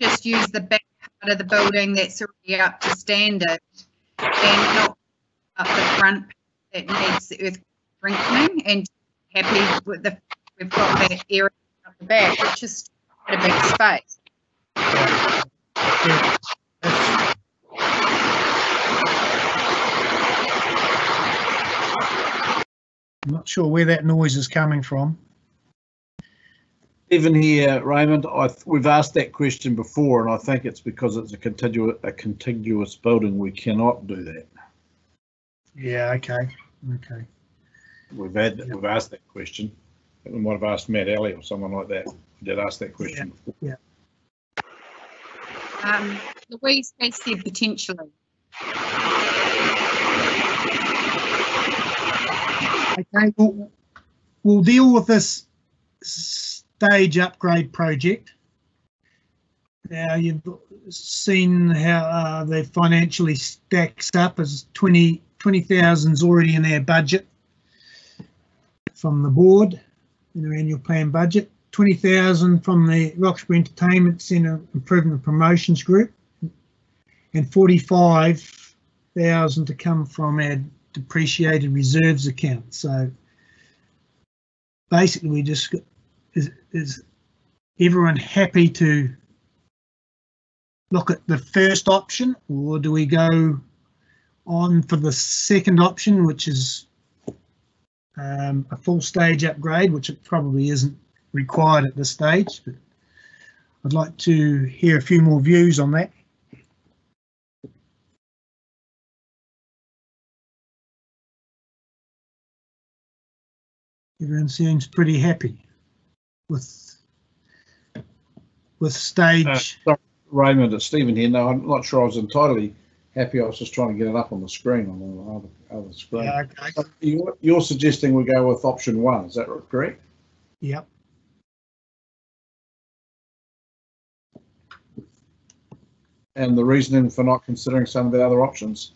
[SPEAKER 8] just use the back part of the building that's already up to standard and not up the front that needs the earth strengthening, and happy with the, we've got that area up the back, which is quite a big space.
[SPEAKER 1] Yeah. I'm not sure where that noise is coming from.
[SPEAKER 3] Even here, Raymond, we've asked that question before, and I think it's because it's a contiguous building. We cannot do that.
[SPEAKER 1] Yeah. Okay. Okay.
[SPEAKER 3] We've asked that question. We might have asked Matt Alley or someone like that. We did ask that question before.
[SPEAKER 1] Yeah.
[SPEAKER 8] Louise has said potentially.
[SPEAKER 1] Okay. We'll deal with this stage upgrade project. Now you've seen how they financially stacks up, as 20,000's already in our budget from the board in our annual plan budget. 20,000 from the Roxbury Entertainment Centre Improvement and Promotions Group, and 45,000 to come from our depreciated reserves account. So basically, we just is everyone happy to look at the first option, or do we go on for the second option, which is a full stage upgrade, which it probably isn't required at this stage, but I'd like to hear a few more views on that. Everyone seems pretty happy with stage.
[SPEAKER 3] Sorry, Raymond, it's Stephen here. No, I'm not sure I was entirely happy. I was just trying to get it up on the screen, on the other screen.
[SPEAKER 1] Yeah, okay.
[SPEAKER 3] So you're suggesting we go with option 1, is that correct?
[SPEAKER 1] Yep.
[SPEAKER 3] And the reasoning for not considering some of the other options?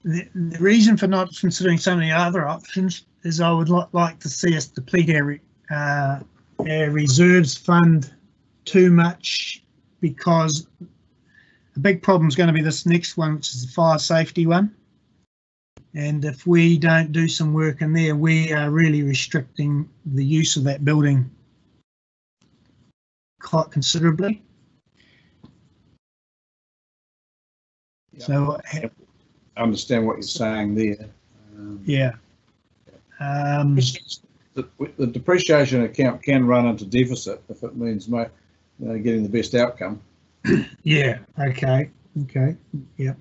[SPEAKER 1] The reason for not considering some of the other options is I would like to see us deplete our reserves fund too much, because the big problem is going to be this next one, which is the fire safety one. And if we don't do some work in there, we are really restricting the use of that building quite considerably.
[SPEAKER 3] Yep.
[SPEAKER 1] So
[SPEAKER 3] I understand what you're saying there.
[SPEAKER 1] Yeah.
[SPEAKER 3] The depreciation account can run into deficit if it means getting the best outcome.
[SPEAKER 1] Yeah. Okay. Okay. Yep.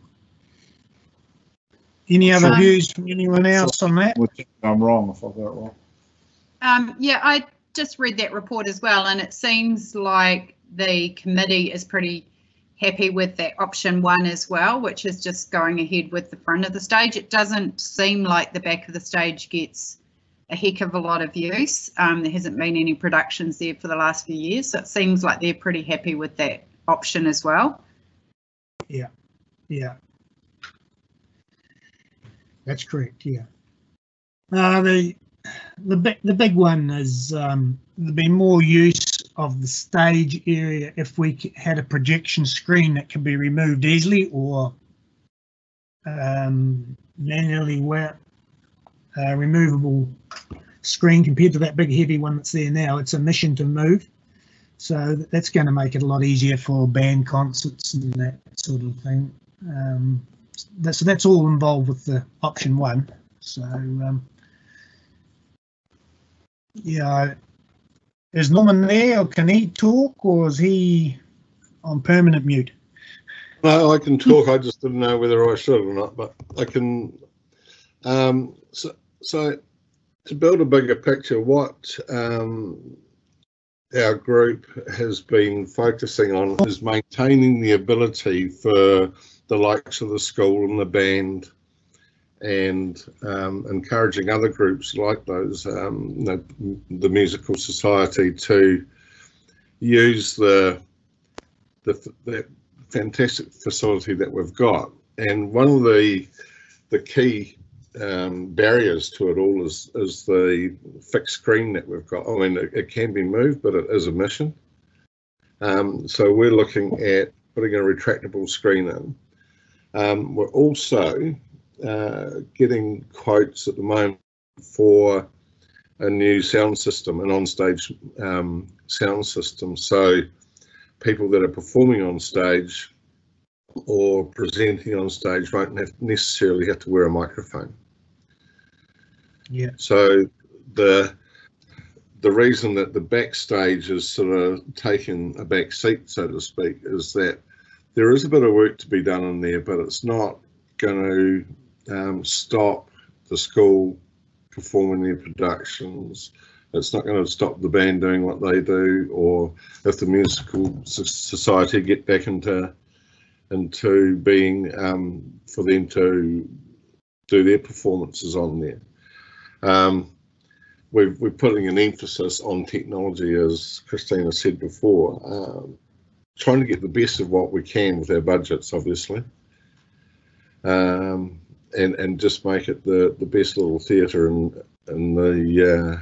[SPEAKER 1] Any other views from anyone else on that?
[SPEAKER 3] I'm wrong if I've got it wrong.
[SPEAKER 8] Yeah, I just read that report as well, and it seems like the committee is pretty happy with that option 1 as well, which is just going ahead with the front of the stage. It doesn't seem like the back of the stage gets a heck of a lot of use. There hasn't been any productions there for the last few years, so it seems like they're pretty happy with that option as well.
[SPEAKER 1] Yeah, yeah, that's correct. Yeah, the big one is there'll be more use of the stage area if we had a projection screen that can be removed easily, or manually removable screen compared to that big heavy one that's there now. It's a mission to move, so that's going to make it a lot easier for band concerts and that sort of thing. So that's all involved with the option 1. So yeah, is Norman there, or can he talk, or is he on permanent mute?
[SPEAKER 5] No, I can talk. I just didn't know whether I should or not, but I can. So to build a bigger picture, what our group has been focusing on is maintaining the ability for the likes of the school and the band, and encouraging other groups like those, the musical society, to use the fantastic facility that we've got. And one of the key barriers to it all is the fixed screen that we've got. I mean, it can be moved, but it is a mission. So we're looking at putting a retractable screen in. We're also getting quotes at the moment for a new sound system, an onstage sound system. So people that are performing on stage or presenting on stage won't necessarily have to wear a microphone.
[SPEAKER 1] Yeah.
[SPEAKER 5] So the reason that the backstage is sort of taking a back seat, so to speak, is that there is a bit of work to be done in there, but it's not going to stop the school performing their productions. It's not going to stop the band doing what they do, or if the musical society get back into being, for them to do their performances on there. We're putting an emphasis on technology, as Christina said before, trying to get the best of what we can with our budgets, obviously, and just make it the best little theatre in the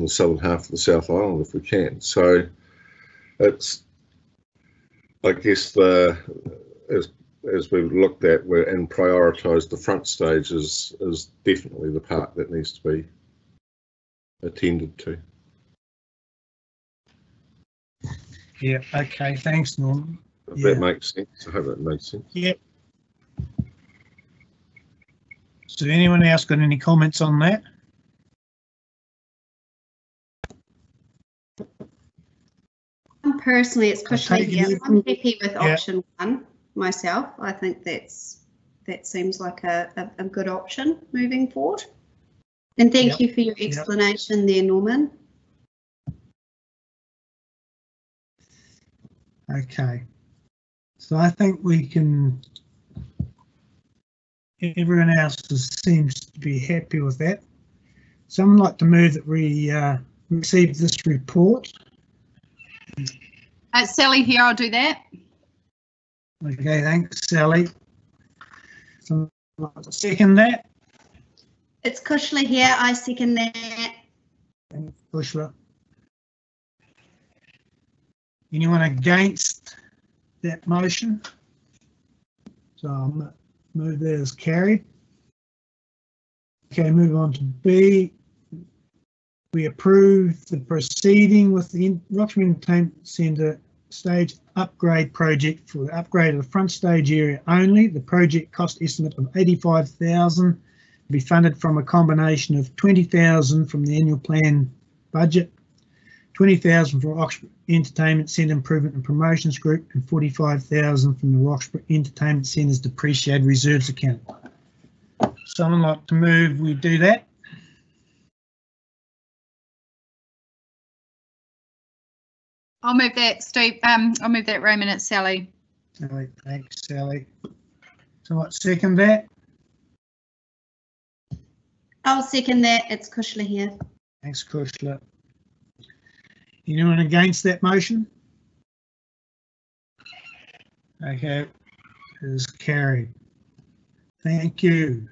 [SPEAKER 5] southern half of the South Island if we can. So it's, I guess, as we've looked at and prioritised, the front stage is definitely the part that needs to be attended to.
[SPEAKER 1] Yeah, okay, thanks, Norman.
[SPEAKER 5] If that makes sense. I hope that makes sense.
[SPEAKER 1] Yep. So anyone else got any comments on that?
[SPEAKER 4] Personally, it's Cushly here. I'm happy with option 1 myself. I think that seems like a good option moving forward. And thank you for your explanation there, Norman.
[SPEAKER 1] Okay. So I think we can, everyone else seems to be happy with that. Someone like to move that we receive this report.
[SPEAKER 8] Sally here, I'll do that.
[SPEAKER 1] Okay, thanks, Sally. Someone like to second that?
[SPEAKER 4] It's Cushly here, I second that.
[SPEAKER 1] Thanks, Cushly. Anyone against that motion? So I'll move that as carried. Okay, move on to B. We approve the proceeding with the Roxburgh Entertainment Centre stage upgrade project for the upgrade of the front stage area only. The project cost estimate of $85,000 to be funded from a combination of $20,000 from the annual plan budget, $20,000 from Roxburgh Entertainment Centre Improvement and Promotions Group, and $45,000 from the Roxburgh Entertainment Centre's depreciated reserves account. Someone like to move we do that?
[SPEAKER 8] I'll move that, Steve. I'll move that, Raymond. It's Sally.
[SPEAKER 1] Sally, thanks, Sally. So what, second that?
[SPEAKER 4] I'll second that. It's Cushly here.
[SPEAKER 1] Thanks, Cushly. Anyone against that motion? Okay, it is carried. Thank you.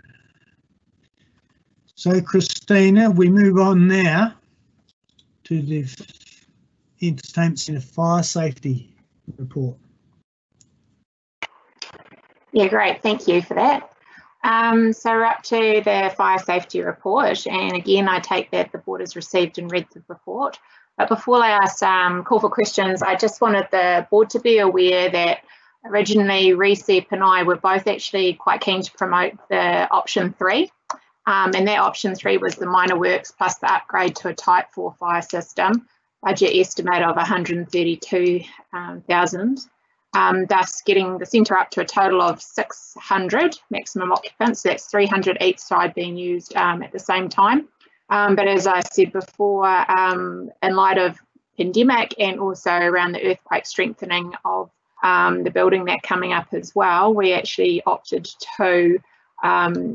[SPEAKER 1] So, Christina, we move on now to the Entertainment Centre Fire Safety Report.
[SPEAKER 12] Yeah, great. Thank you for that. So we're up to the fire safety report, and again, I take that the board has received and read the report. But before I ask call for questions, I just wanted the board to be aware that originally Recep and I were both actually quite keen to promote the option 3. And that option 3 was the minor works plus the upgrade to a Type 4 fire system, budget estimate of $132,000, thus getting the centre up to a total of 600 maximum occupants. So that's 300 each side being used at the same time. But as I said before, in light of pandemic, and also around the earthquake strengthening of the building that coming up as well, we actually opted to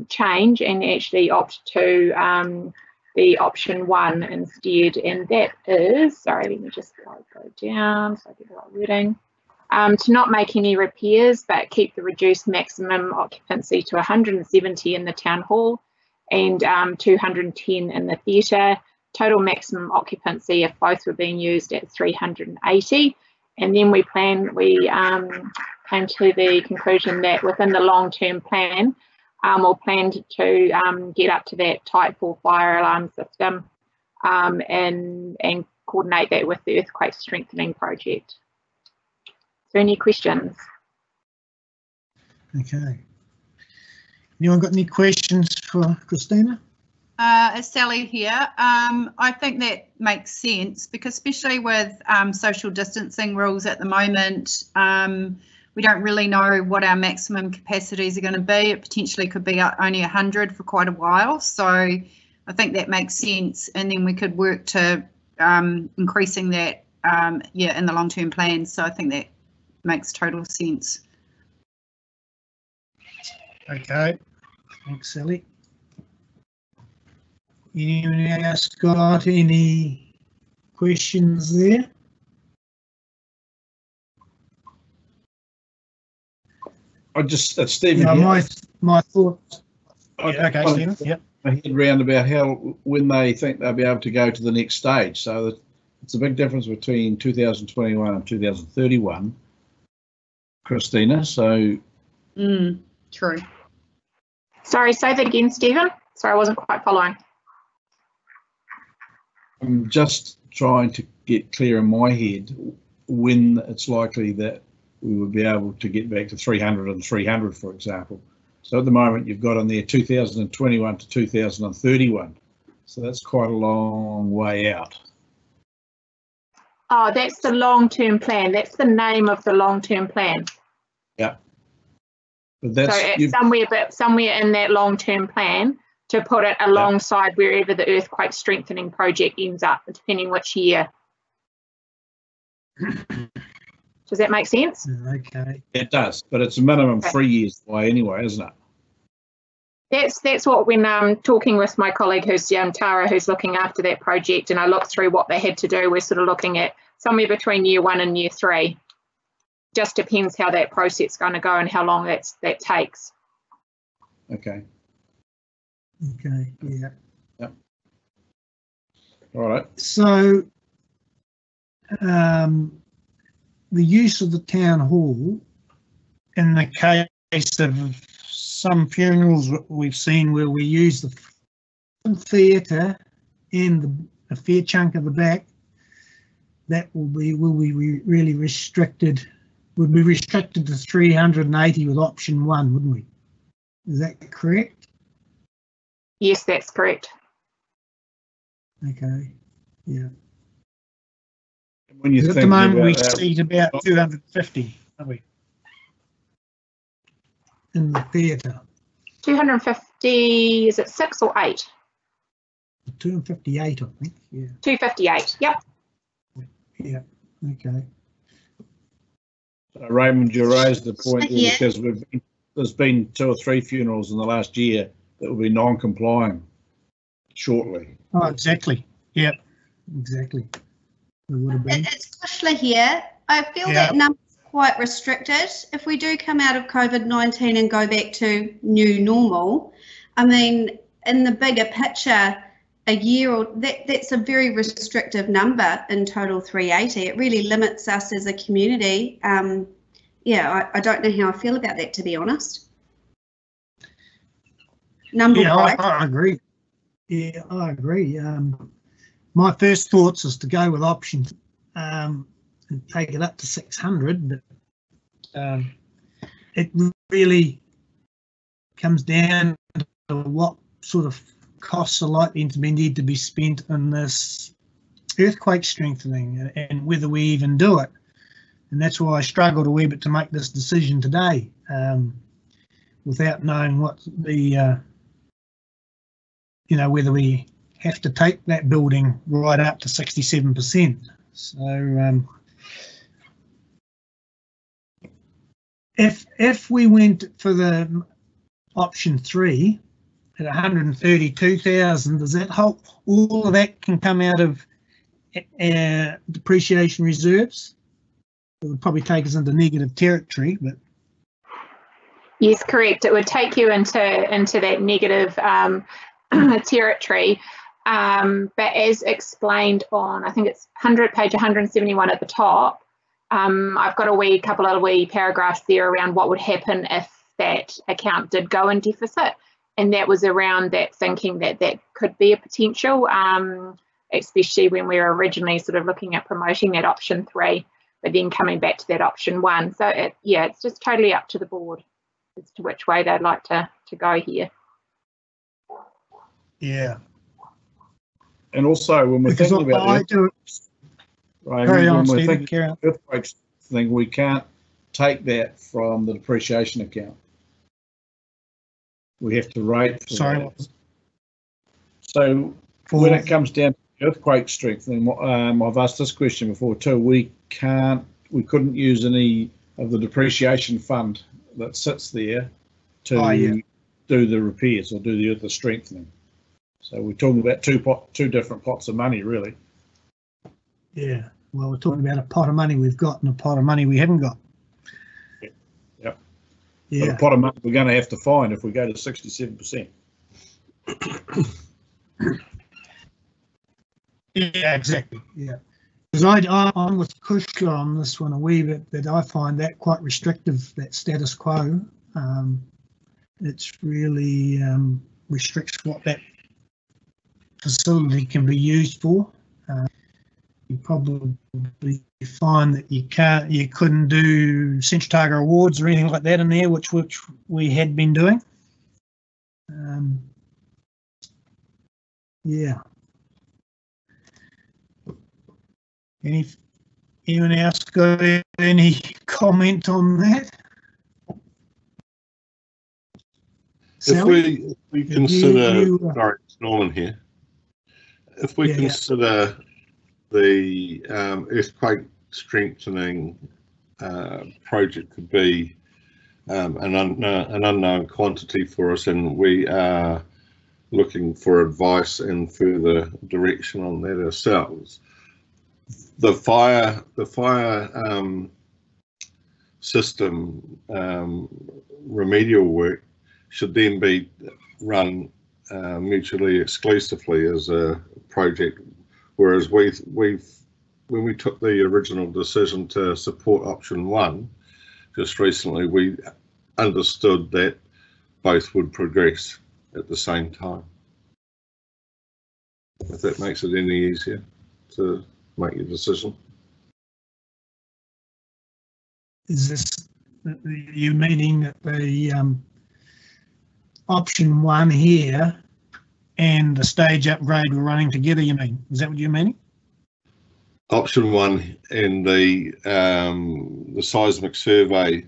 [SPEAKER 12] change and actually opt to the option 1 instead, and that is, sorry, let me just go down so I get the right wording, to not make any repairs but keep the reduced maximum occupancy to 170 in the town hall and 210 in the theatre. Total maximum occupancy if both were being used at 380. And then we came to the conclusion that within the long-term plan, we'll plan to get up to that Type 4 fire alarm system and coordinate that with the earthquake strengthening project. So any questions?
[SPEAKER 1] Okay. Anyone got any questions for Christina?
[SPEAKER 8] It's Sally here. I think that makes sense because especially with social distancing rules at the moment, we don't really know what our maximum capacities are going to be. It potentially could be only 100 for quite a while. So I think that makes sense. And then we could work to increasing that in the long-term plan. So I think that makes total sense.
[SPEAKER 1] Okay. Thanks, Sally. Anyone else got any questions there?
[SPEAKER 3] Stephen.
[SPEAKER 1] No, my thoughts. Okay, Stephen. Yep.
[SPEAKER 3] My head round about when they think they'll be able to go to the next stage. So it's a big difference between 2021 and 2031, Christina. So.
[SPEAKER 8] True.
[SPEAKER 12] Sorry, say that again, Stephen. Sorry, I wasn't quite following.
[SPEAKER 3] I'm just trying to get clear in my head when it's likely that we would be able to get back to 300 and 300, for example. So at the moment, you've got on there 2021 to 2031. So that's quite a long way out.
[SPEAKER 12] Oh, that's the long-term plan. That's the name of the long-term plan.
[SPEAKER 3] Yeah. But that's,
[SPEAKER 12] so it's somewhere in that long-term plan to put it alongside wherever the earthquake strengthening project ends up, depending which year. Does that make sense?
[SPEAKER 1] Okay.
[SPEAKER 3] It does, but it's a minimum 3 years away anyway, isn't it?
[SPEAKER 12] That's what when talking with my colleague who's Tara, who's looking after that project, and I looked through what they had to do, we're sort of looking at somewhere between year 1 and year 3. Just depends how that process is going to go and how long that takes.
[SPEAKER 3] Okay.
[SPEAKER 1] Okay, yeah.
[SPEAKER 3] Yep. All right.
[SPEAKER 1] So the use of the town hall in the case of some funerals we've seen where we use the theatre and a fair chunk of the back, that will be really restricted. Would be restricted to 380 with option 1, wouldn't we? Is that correct?
[SPEAKER 12] Yes, that's correct.
[SPEAKER 1] Okay. Yeah.
[SPEAKER 3] When you
[SPEAKER 1] at the moment we seat about 250, don't we? In the theatre.
[SPEAKER 12] 250, is it 6 or 8?
[SPEAKER 1] 258, I think. Yeah.
[SPEAKER 12] 258. Yep.
[SPEAKER 1] Yeah. Okay.
[SPEAKER 3] So Raymond, you raised the point there because there's been 2 or 3 funerals in the last year that will be non-complying shortly.
[SPEAKER 1] Oh, exactly. Yep. Exactly. It would have been.
[SPEAKER 4] It's Kushla here. I feel that number's quite restricted. If we do come out of COVID-19 and go back to new normal, I mean, in the bigger picture, a year or that's a very restrictive number in total 380. It really limits us as a community. I don't know how I feel about that, to be honest.
[SPEAKER 1] I agree. Yeah, I agree. My first thoughts is to go with option and take it up to 600, but it really comes down to what sort of costs are likely to need to be spent on this earthquake strengthening and whether we even do it. And that's why I struggled a wee bit to make this decision today without knowing what the, whether we have to take that building right up to 67%. So if we went for the option 3 at 132,000, does that help? All of that can come out of depreciation reserves. It would probably take us into negative territory, but
[SPEAKER 12] yes, correct. It would take you into that negative territory. But as explained on, I think it's page 171 at the top, I've got a couple of wee paragraphs there around what would happen if that account did go in deficit, and that was around that thinking that could be a potential, especially when we were originally sort of looking at promoting that option 3, but then coming back to that option 1. So it's just totally up to the board as to which way they'd like to go here.
[SPEAKER 1] Yeah.
[SPEAKER 3] And also when we're thinking about the earthquake thing, we can't take that from the depreciation account. We have to rate for that. So when it comes down to earthquake strengthening, I've asked this question before too. We couldn't use any of the depreciation fund that sits there to do the repairs or do the strengthening. So we're talking about two different pots of money, really.
[SPEAKER 1] Yeah. Well, we're talking about a pot of money we've got and a pot of money we haven't got.
[SPEAKER 3] Yep.
[SPEAKER 1] Yeah.
[SPEAKER 3] But a pot of money we're going to have to find if we go to 67%.
[SPEAKER 1] Yeah, exactly. Yeah. Because I'm with Kushka on this one a wee bit, but I find that quite restrictive, that status quo. It's really restricts what that facility can be used for. You probably find that you couldn't do Central Target Awards or anything like that in there, which we had been doing. Yeah. Anyone else got any comment on that?
[SPEAKER 5] If we consider, sorry, it's Norman here. If we consider the earthquake strengthening project could be an unknown quantity for us, and we are looking for advice and further direction on that ourselves. The fire system remedial work should then be run mutually exclusively as a project, whereas when we took the original decision to support option 1 just recently, we understood that both would progress at the same time. If that makes it any easier to make your decision.
[SPEAKER 1] Is this you meaning that the option 1 here and the stage upgrade were running together, you mean? Is that what you mean?
[SPEAKER 5] Option 1 and the seismic survey,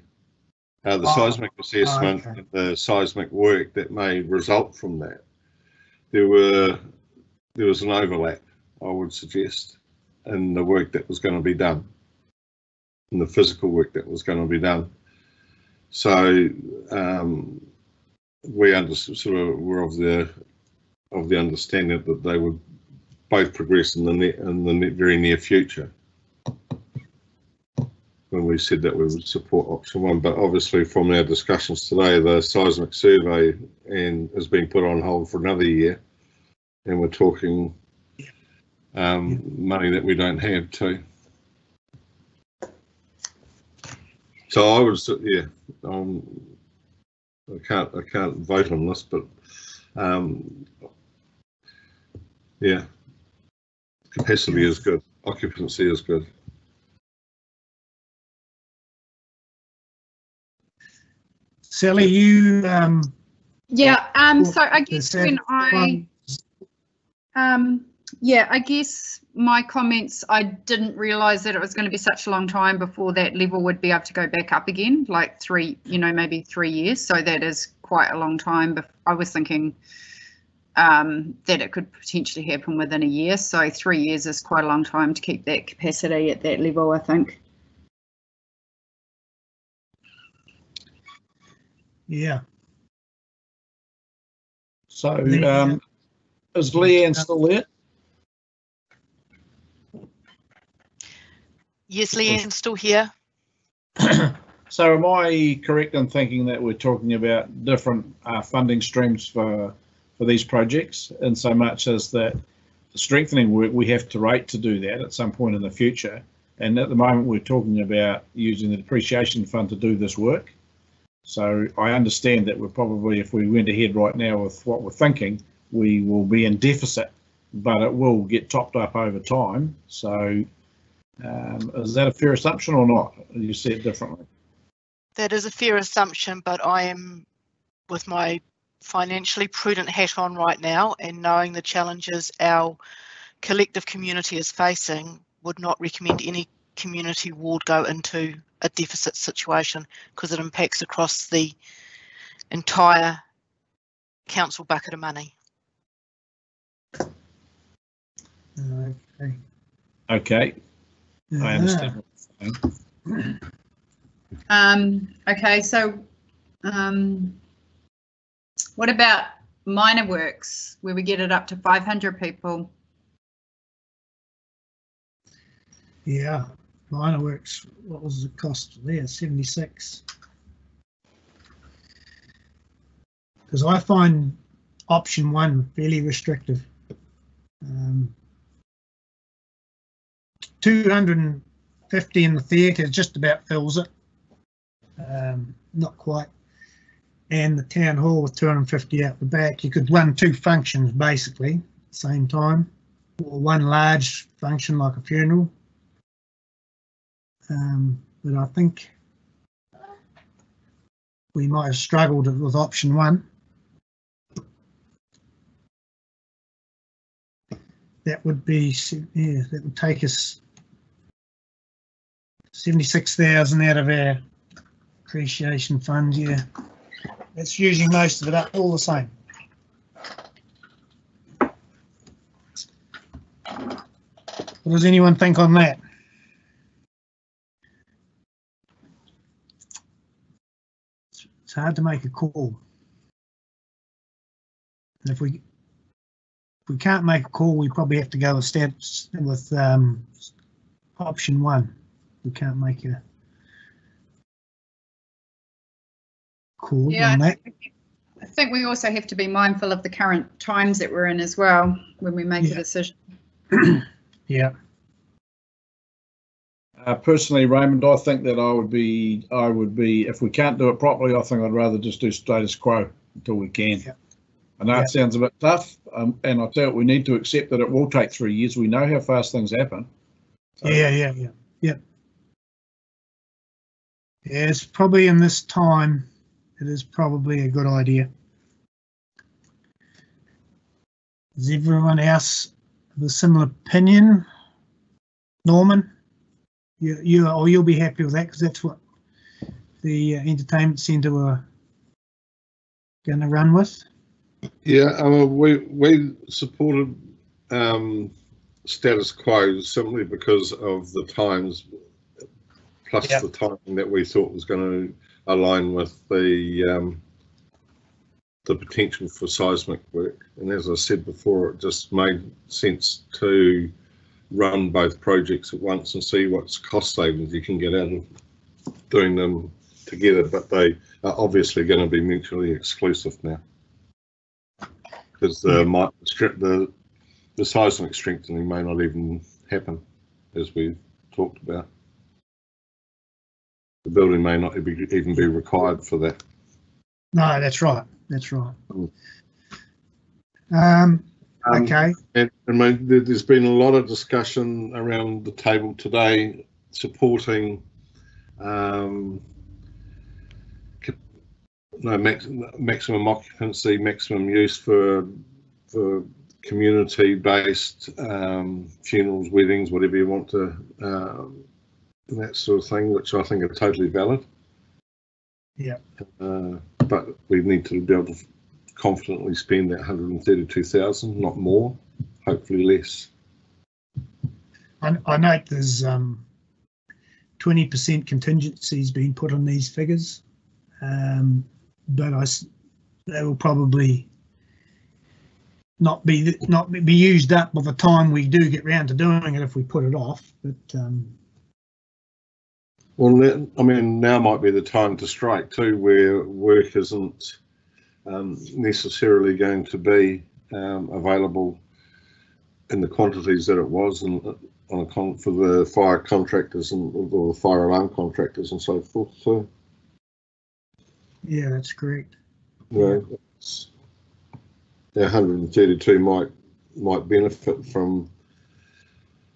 [SPEAKER 5] the seismic assessment, and the seismic work that may result from that. There was an overlap, I would suggest, in the work that was going to be done, in the physical work that was going to be done. So we were of the understanding that they would both progress in the very near future. When we said that we would support option 1, but obviously from our discussions today, the seismic survey has been put on hold for another year, and we're talking money that we don't have too. So I was, I can't vote on this, but yeah, capacity is good, occupancy is good.
[SPEAKER 1] Sally, you
[SPEAKER 8] so I guess when I guess my comments, I didn't realise that it was going to be such a long time before that level would be able to go back up again, like maybe 3 years. So that is quite a long time. But I was thinking that it could potentially happen within a year. So 3 years is quite a long time to keep that capacity at that level, I think.
[SPEAKER 1] Yeah.
[SPEAKER 3] So is Leanne still there?
[SPEAKER 6] Yes, Leanne's still here.
[SPEAKER 3] So am I correct in thinking that we're talking about different funding streams for these projects, in so much as that the strengthening work, we have to rate to do that at some point in the future, and at the moment we're talking about using the depreciation fund to do this work. So I understand that we're probably, if we went ahead right now with what we're thinking, we will be in deficit, but it will get topped up over time. So is that a fair assumption or not? You see it differently?
[SPEAKER 6] That is a fair assumption, but I am, with my financially prudent hat on right now and knowing the challenges our collective community is facing, would not recommend any community ward go into a deficit situation, because it impacts across the entire council bucket of money.
[SPEAKER 1] Okay.
[SPEAKER 3] Okay. I understand what you're saying.
[SPEAKER 8] Okay, so what about minor works, where we get it up to 500 people?
[SPEAKER 1] Yeah, minor works, what was the cost there? 76. Because I find option 1 fairly restrictive. 250 in the theatre just about fills it. Not quite. And the town hall with 250 out the back. You could run 2 functions basically at the same time, or 1 large function like a funeral. But I think we might have struggled with option 1. That would be, yeah, that would take us 76,000 out of our appreciation fund. Yeah, that's using most of it up all the same. What does anyone think on that? It's hard to make a call. And if we can't make a call, we probably have to go with option 1. We can't make a call on that.
[SPEAKER 8] I think we also have to be mindful of the current times that we're in as well when we make a decision.
[SPEAKER 1] Yeah.
[SPEAKER 3] Personally, Raymond, I think that I would be, if we can't do it properly, I think I'd rather just do status quo until we can.
[SPEAKER 1] Yeah.
[SPEAKER 3] I know it sounds a bit tough, and I tell you, we need to accept that it will take 3 years. We know how fast things happen. So,
[SPEAKER 1] Yeah, it's probably in this time, it is probably a good idea. Does everyone else have a similar opinion? Norman, you'll be happy with that, because that's what the entertainment centre were going to run with.
[SPEAKER 5] Yeah, we supported status quo simply because of the times, plus the timing that we thought was going to align with the potential for seismic work. And as I said before, it just made sense to run both projects at once and see what cost savings you can get out of doing them together. But they are obviously going to be mutually exclusive now, because the seismic strengthening may not even happen, as we've talked about. The building may not even be required for that.
[SPEAKER 1] No, that's right. That's right. Okay.
[SPEAKER 5] And there's been a lot of discussion around the table today supporting maximum occupancy, maximum use for community-based funerals, weddings, whatever you want to, that sort of thing, which I think are totally valid.
[SPEAKER 1] Yeah.
[SPEAKER 5] But we need to be able to confidently spend that 132,000, not more, hopefully less.
[SPEAKER 1] I note there's 20% contingencies being put on these figures, but they will probably not be used up by the time we do get round to doing it if we put it off. But
[SPEAKER 5] well, I mean, now might be the time to strike too, where work isn't necessarily going to be available in the quantities that it was, and for the fire contractors or the fire alarm contractors and so forth. So
[SPEAKER 1] yeah, that's correct.
[SPEAKER 5] Yeah, 132 might benefit from.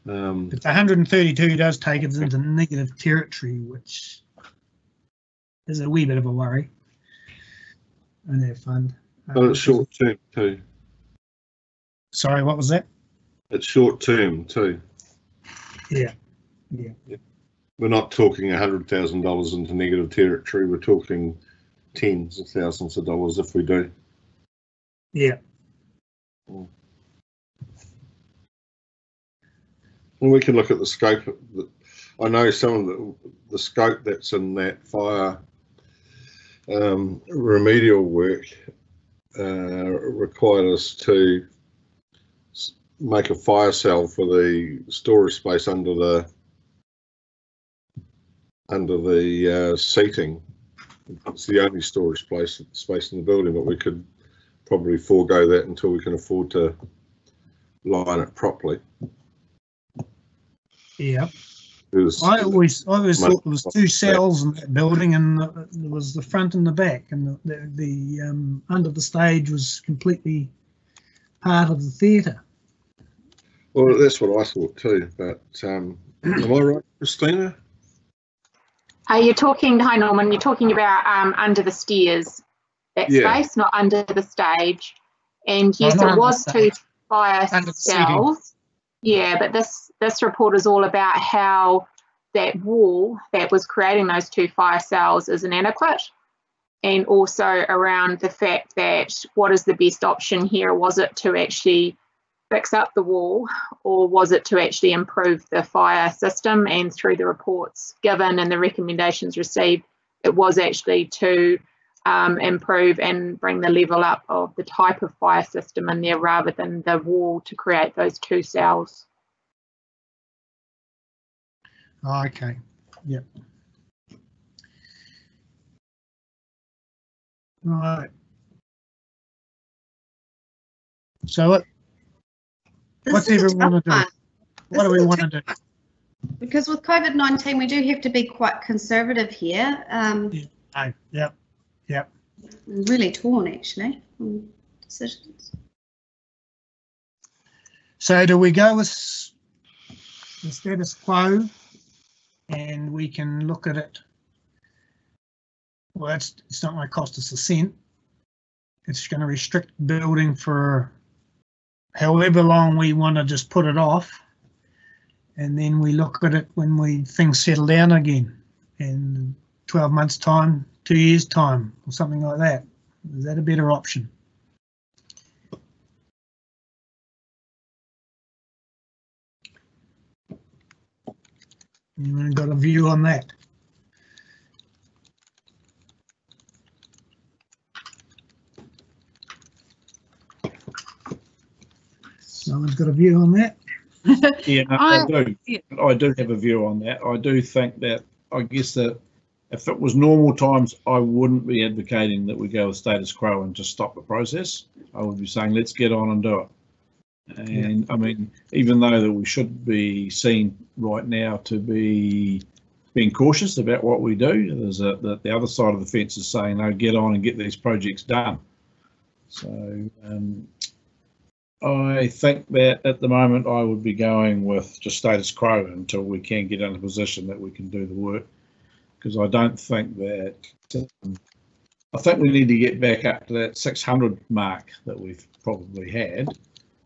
[SPEAKER 1] But the 132 does take us into negative territory, which is a wee bit of a worry in their fund.
[SPEAKER 5] But it's short term too.
[SPEAKER 1] Sorry, what was that?
[SPEAKER 5] It's short term too.
[SPEAKER 1] Yeah.
[SPEAKER 5] We're not talking $100,000 into negative territory. We're talking tens of thousands of dollars if we do.
[SPEAKER 1] Yeah.
[SPEAKER 5] And we can look at the scope. I know some of the scope that's in that fire remedial work required us to make a fire cell for the storage space under the seating. It's the only storage space in the building, but we could probably forego that until we can afford to line it properly.
[SPEAKER 1] Yeah. I always thought there was two cells in that building, and there was the front and the back, and the under the stage was completely part of the theatre.
[SPEAKER 5] Well, that's what I thought too, but am I right, Christina?
[SPEAKER 12] You're talking, hi Norman, you're talking about under the stairs, that space, not under the stage. And yes, it was two fire cells. Yeah, but this report is all about how that wall that was creating those two fire cells is inadequate, and also around the fact that what is the best option here? Was it to actually fix up the wall, or was it to actually improve the fire system? And through the reports given and the recommendations received, it was actually to improve and bring the level up of the type of fire system in there rather than the wall to create those two cells.
[SPEAKER 1] Oh, okay. Yep. Right. So what's everyone want to do? What do we want to do?
[SPEAKER 4] Because with COVID-19, we do have to be quite conservative here.
[SPEAKER 1] Yep.
[SPEAKER 4] Really torn, actually, on decisions.
[SPEAKER 1] So do we go with the status quo, and we can look at it? Well, it's not going to cost us a cent. It's going to restrict building for however long we want to just put it off, and then we look at it when things settle down again in 12 months time, 2 years time, or something like that. Is that a better option? Anyone got a view on that? Someone's got a view on that?
[SPEAKER 3] Yeah, no, I do. I do have a view on that. I do think that, I guess that if it was normal times, I wouldn't be advocating that we go with status quo and just stop the process. I would be saying, let's get on and do it. And I mean, even though that we should be seen right now to be being cautious about what we do, there's the other side of the fence is saying, no, get on and get these projects done. So I think that at the moment I would be going with just status quo until we can get in a position that we can do the work, because I don't think that I think we need to get back up to that 600 mark that we've probably had.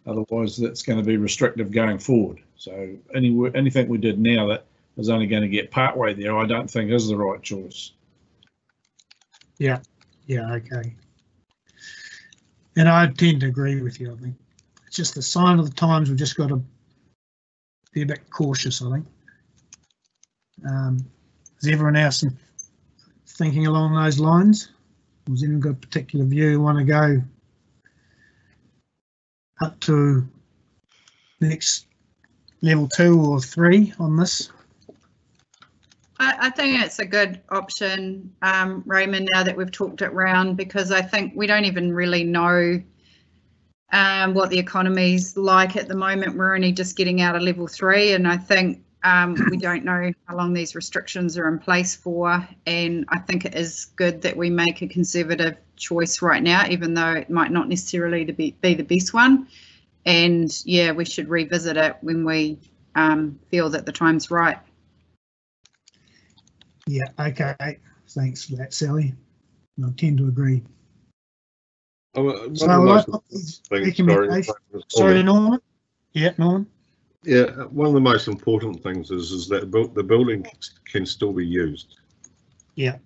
[SPEAKER 3] Otherwise, that's going to be restrictive going forward. So anything we did now that is only going to get partway there, I don't think is the right choice.
[SPEAKER 1] Yeah. Okay. And I tend to agree with you. I think it's just a sign of the times. We've just got to be a bit cautious, I think. Is everyone else thinking along those lines? Or has anyone got a particular view, want to go up to next level 2 or 3 on this?
[SPEAKER 8] I think it's a good option, Raymond, now that we've talked it round, because I think we don't even really know what the economy's like at the moment. We're only just getting out of level 3, and I think we don't know how long these restrictions are in place for, and I think it is good that we make a conservative choice right now, even though it might not necessarily be the best one. And yeah, we should revisit it when we feel that the time's right.
[SPEAKER 1] Yeah, okay. Thanks for that, Sally. I tend to agree. Sorry, Norman. Yeah, Norman.
[SPEAKER 5] Yeah, one of the most important things is that the building can still be used.
[SPEAKER 1] Yeah.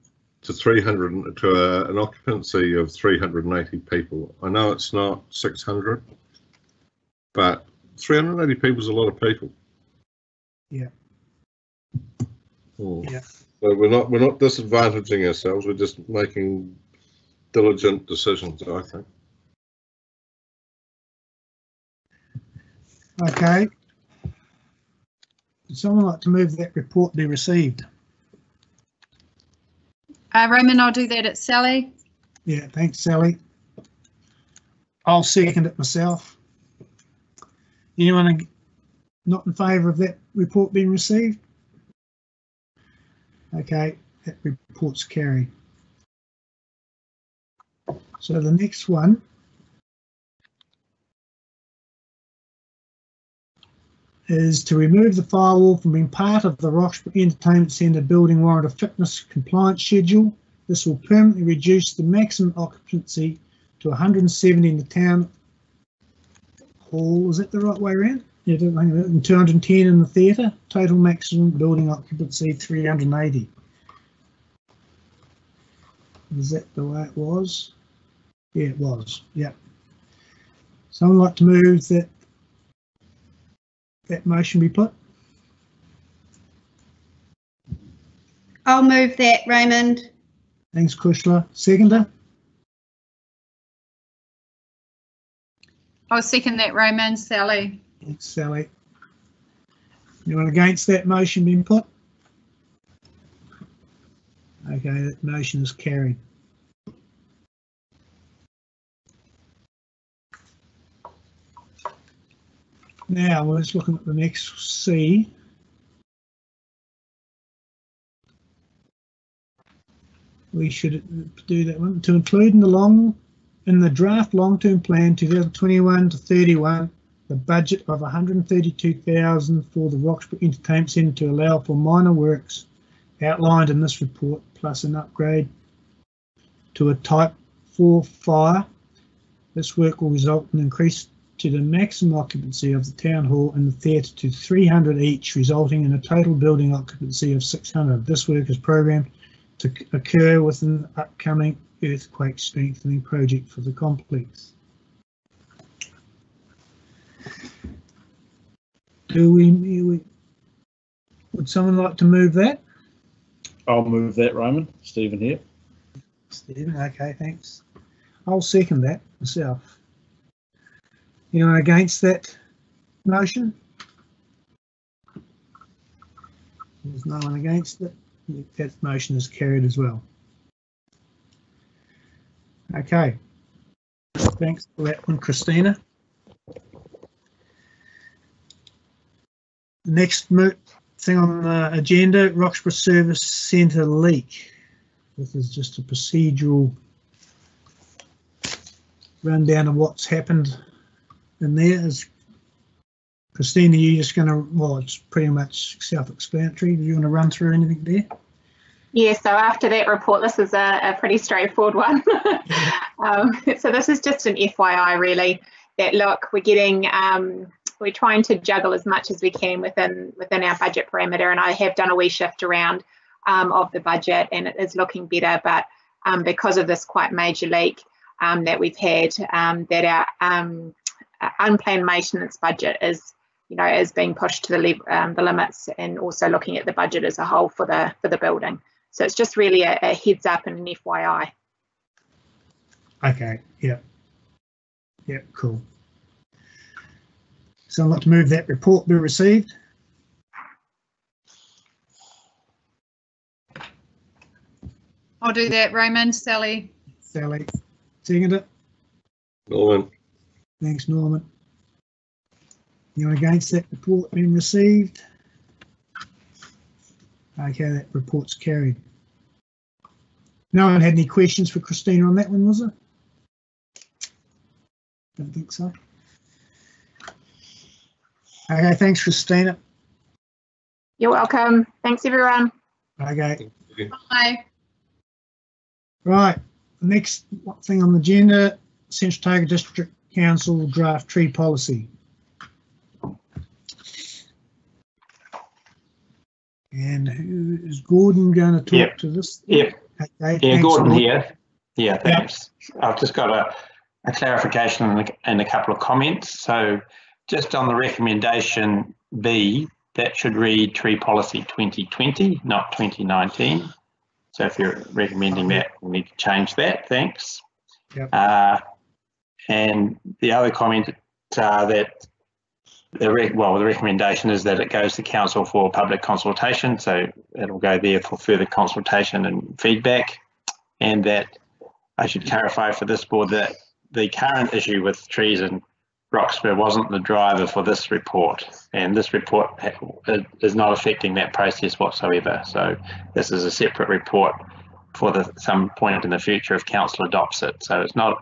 [SPEAKER 5] To an occupancy of 380 people. I know it's not 600, but 380 people is a lot of people.
[SPEAKER 1] Yeah. Yeah.
[SPEAKER 5] So we're not disadvantaging ourselves. We're just making diligent decisions, I think.
[SPEAKER 1] Okay. Would someone like to move that report be received?
[SPEAKER 8] Raymond, I'll do that. It's Sally.
[SPEAKER 1] Yeah, thanks, Sally. I'll second it myself. Anyone not in favour of that report being received? Okay, that report's carried. So the next one is to remove the firewall from being part of the Roxburgh Entertainment Centre building warrant of fitness compliance schedule. This will permanently reduce the maximum occupancy to 170 in the town hall. Is that the right way around? Yeah, and 210 in the theatre. Total maximum building occupancy 380. Is that the way it was? Yeah, it was. Yeah. Someone like to move that motion be put?
[SPEAKER 4] I'll move that, Raymond.
[SPEAKER 1] Thanks, Kushla. Seconder?
[SPEAKER 8] I'll second that, Raymond. Sally.
[SPEAKER 1] Thanks, Sally. Anyone against that motion being put? Okay, that motion is carried. Now we're just looking at the next C. We should do that one. To include in the draft long-term plan 2021 to 31, the budget of 132,000 for the Roxburgh Entertainment Centre to allow for minor works outlined in this report, plus an upgrade to a Type 4 fire. This work will result in an increase to the maximum occupancy of the town hall and the theatre to 300 each, resulting in a total building occupancy of 600. This work is programmed to occur within the upcoming earthquake strengthening project for the complex. Would someone like to move that?
[SPEAKER 3] I'll move that, Raymond. Stephen here.
[SPEAKER 1] Stephen, okay, thanks. I'll second that myself. Anyone against that motion? There's no one against it. That motion is carried as well. Okay. Thanks for that one, Christina. The next thing on the agenda, Roxburgh Service Centre leak. This is just a procedural rundown of what's happened in there. Is Christina, you just going to, well, it's pretty much self-explanatory. Do you want to run through anything there?
[SPEAKER 12] Yeah, so after that report, this is a pretty straightforward one. So this is just an FYI really, that look, we're trying to juggle as much as we can within our budget parameter, and I have done a wee shift around of the budget and it is looking better, but because of this quite major leak, that we've had, that our unplanned maintenance budget is, is being pushed to the limits, and also looking at the budget as a whole for the building. So it's just really a heads up and an FYI.
[SPEAKER 1] Okay, yeah. Yep, cool. So I'd like to move that report be received.
[SPEAKER 8] I'll do that, Raymond. Sally.
[SPEAKER 1] Sally, second it.
[SPEAKER 5] Norman.
[SPEAKER 1] Thanks, Norman. Anyone against that report being received? Okay, that report's carried. No one had any questions for Christina on that one, was there? Don't think so. Okay, thanks, Christina.
[SPEAKER 12] You're welcome. Thanks, everyone.
[SPEAKER 1] Okay.
[SPEAKER 8] Bye.
[SPEAKER 1] Right, next thing on the agenda, Central Otago District Council draft tree policy. And who is Gordon going to talk to this?
[SPEAKER 9] Yep.
[SPEAKER 1] Okay,
[SPEAKER 9] yeah,
[SPEAKER 1] thanks,
[SPEAKER 9] Gordon here. Yeah, thanks. Yep. I've just got a clarification and a couple of comments. So just on the recommendation B, that should read Tree Policy 2020, not 2019. So if you're recommending that, we need to change that. Thanks.
[SPEAKER 1] Yep.
[SPEAKER 9] And the other comment that the recommendation is that it goes to council for public consultation, so it'll go there for further consultation and feedback. And that I should clarify for this board that the current issue with trees in Roxburgh wasn't the driver for this report, and this report is not affecting that process whatsoever. So this is a separate report for some point in the future if council adopts it. So it's not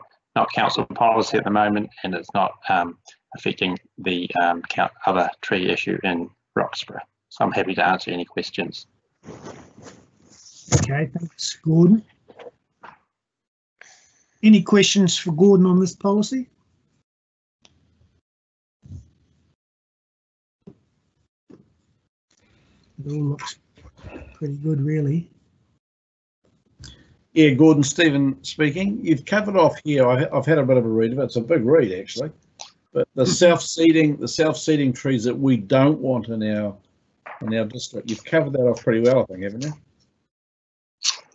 [SPEAKER 9] council policy at the moment, and it's not affecting the other tree issue in Roxburgh. So I'm happy to answer any questions.
[SPEAKER 1] Okay, thanks, Gordon. Any questions for Gordon on this policy? It all looks pretty good, really.
[SPEAKER 3] Yeah, Gordon, Stephen speaking. You've covered off here. I've had a bit of a read of it. It's a big read, actually. But the self-seeding trees that we don't want in our district, you've covered that off pretty well, I think, haven't you?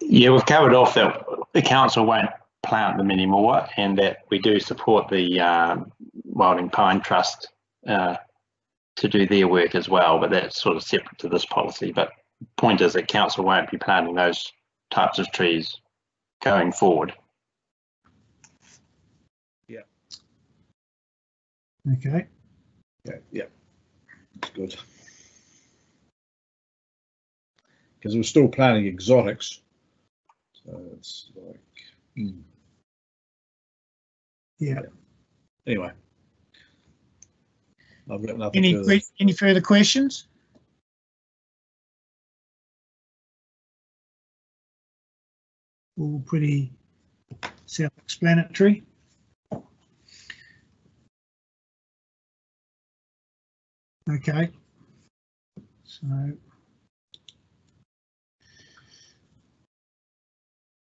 [SPEAKER 9] Yeah, we've covered off that the council won't plant them anymore, and that we do support the Wilding Pine Trust to do their work as well, but that's sort of separate to this policy. But the point is that council won't be planting those types of trees going forward.
[SPEAKER 3] Yeah.
[SPEAKER 1] Okay.
[SPEAKER 3] Yeah. That's good. Because we're still planting exotics. So it's like,
[SPEAKER 1] Yeah.
[SPEAKER 3] Anyway. I've got nothing
[SPEAKER 1] any further questions? All pretty self-explanatory. Okay. So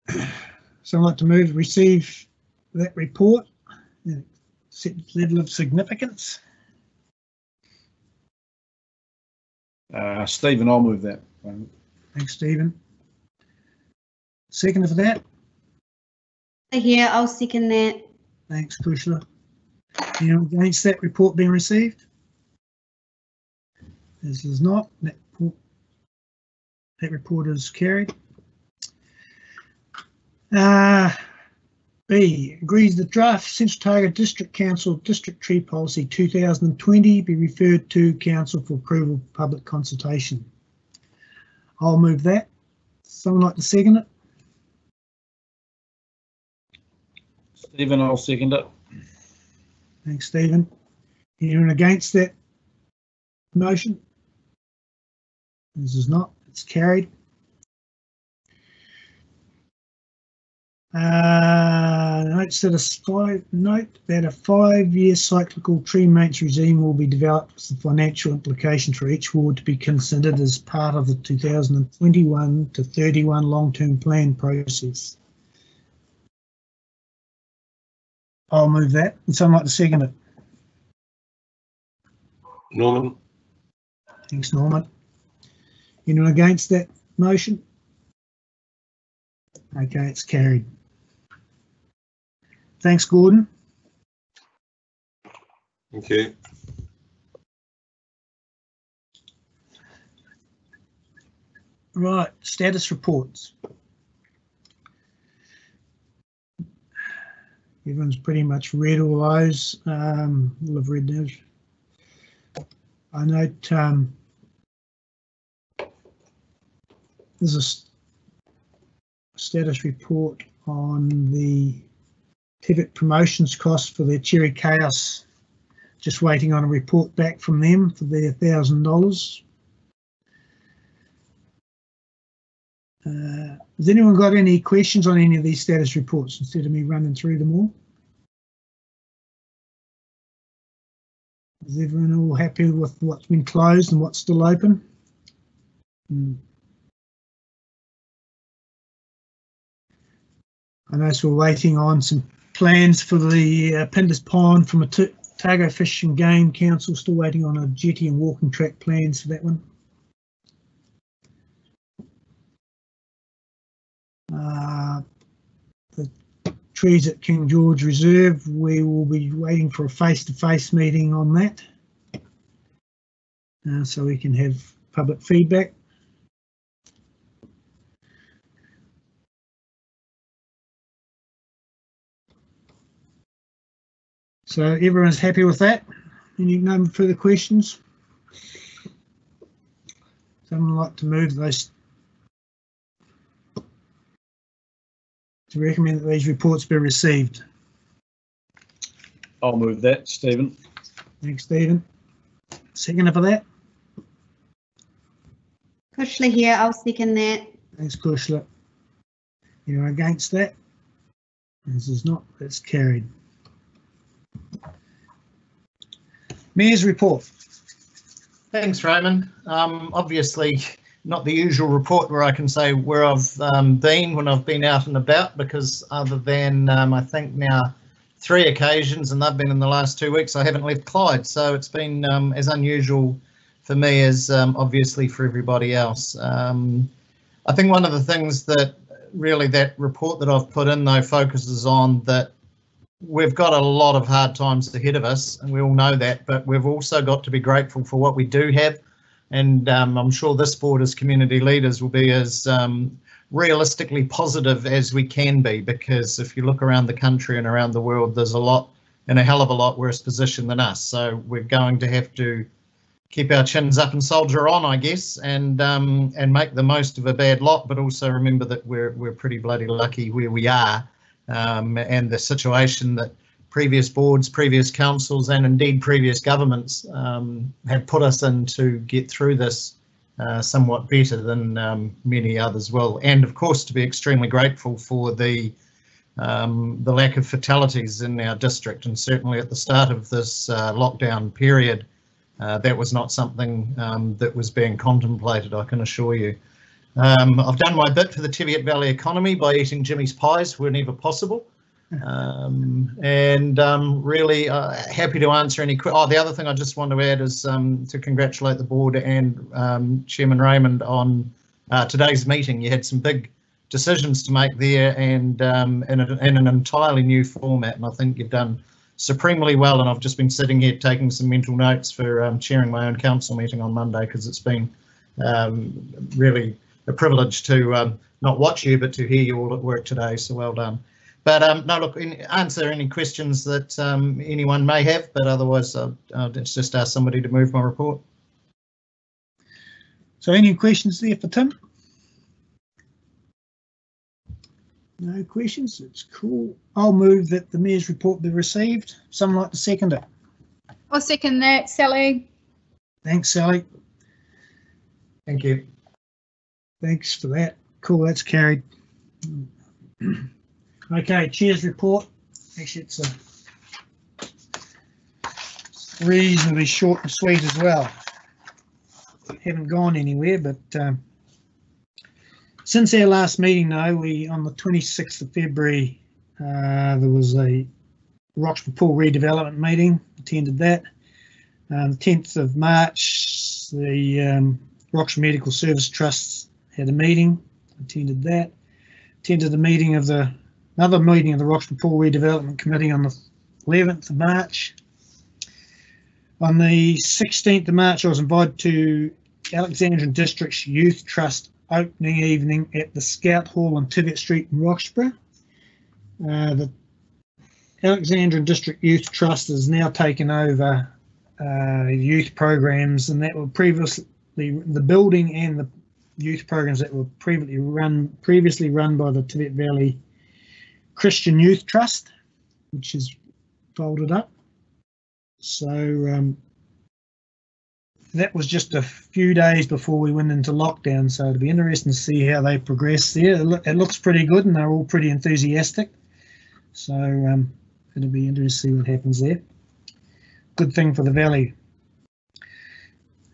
[SPEAKER 1] I'd like to move to receive that report, set level of significance.
[SPEAKER 3] Stephen, I'll move that.
[SPEAKER 1] Thanks, Stephen. Second for that.
[SPEAKER 4] Here, I'll second that.
[SPEAKER 1] Thanks, Kushla. Anyone against that report being received? This is not. That report is carried. B, agrees the draft Central Otago District Council District Tree Policy 2020 be referred to Council for approval for public consultation. I'll move that. Someone like to second it?
[SPEAKER 3] Stephen, I'll second it.
[SPEAKER 1] Thanks, Stephen. Anyone against that motion? This is not. It's carried. Note that a 5-year cyclical tree maintenance regime will be developed with the financial implications for each ward to be considered as part of the 2021 to 31 long-term plan process. I'll move that. Would someone like to second it?
[SPEAKER 5] Norman?
[SPEAKER 1] Thanks, Norman. Anyone against that motion? Okay, it's carried. Thanks, Gordon.
[SPEAKER 5] Thank you.
[SPEAKER 1] Right, status reports. Everyone's pretty much read all those. We'll have read those. I note there's a status report on the Teviot promotions cost for their Cherry Chaos. Just waiting on a report back from them for their $1,000. Has anyone got any questions on any of these status reports instead of me running through them all? Is everyone all happy with what's been closed and what's still open? I notice we're waiting on some plans for the Pinders Pond from a Otago Fish and Game Council, still waiting on a jetty and walking track plans for that one. The trees at King George Reserve, we will be waiting for a face-to-face meeting on that, so we can have public feedback. So everyone's happy with that? No further questions? Someone like to move those, to recommend that these reports be received?
[SPEAKER 3] I'll move that, Stephen.
[SPEAKER 1] Thanks, Stephen. Seconder for that?
[SPEAKER 4] Cushla here, I'll second that.
[SPEAKER 1] Thanks, Cushla. Anyone against that? This is not, that's carried. Mayor's report.
[SPEAKER 10] Thanks, Raymond. Obviously, not the usual report where I can say where I've been when I've been out and about, because other than I think now 3 occasions, and they've been in the last 2 weeks, I haven't left Clyde. So it's been as unusual for me as obviously for everybody else. I think one of the things that really that report that I've put in though focuses on that we've got a lot of hard times ahead of us, and we all know that, but we've also got to be grateful for what we do have. And I'm sure this board as community leaders will be as realistically positive as we can be, because if you look around the country and around the world, there's a lot and a hell of a lot worse position than us. So we're going to have to keep our chins up and soldier on, I guess, and make the most of a bad lot, but also remember that we're pretty bloody lucky where we are. And the situation that previous boards, previous councils, and indeed previous governments have put us in to get through this somewhat better than many others will. And of course, to be extremely grateful for the lack of fatalities in our district, and certainly at the start of this lockdown period, that was not something that was being contemplated, I can assure you. I've done my bit for the Teviot Valley economy by eating Jimmy's pies whenever possible, and really happy to answer any questions. Oh, the other thing I just want to add is to congratulate the board and Chairman Raymond on today's meeting. You had some big decisions to make there, and in an entirely new format, and I think you've done supremely well. And I've just been sitting here taking some mental notes for chairing my own council meeting on Monday, because it's been really a privilege to not watch you, but to hear you all at work today. So well done. But no, look, answer any questions that anyone may have, but otherwise I'll just ask somebody to move my report.
[SPEAKER 1] So any questions there for Tim? No questions, it's cool. I'll move that the Mayor's report be received. Someone like to second it?
[SPEAKER 8] I'll second that, Sally.
[SPEAKER 1] Thanks, Sally.
[SPEAKER 10] Thank you.
[SPEAKER 1] Thanks for that. Cool, that's carried. Okay, Chair's report. Actually, it's reasonably short and sweet as well. Haven't gone anywhere, but since our last meeting, though, on the 26th of February, there was a Roxburgh Pool redevelopment meeting, attended that. 10th of March, the Roxburgh Medical Service Trust had a meeting, attended that. Attended another meeting of the Roxburgh Pool Redevelopment Committee on the 11th of March. On the 16th of March, I was invited to Alexandrian District's Youth Trust opening evening at the Scout Hall on Teviot Street in Roxburgh. The Alexandrian District Youth Trust has now taken over youth programs, and that were previously the building and the youth programs that were previously run by the Teviot Valley Christian Youth Trust, which is folded up. So that was just a few days before we went into lockdown, so it'll be interesting to see how they progress there. It looks pretty good, and they're all pretty enthusiastic. So it'll be interesting to see what happens there. Good thing for the Valley.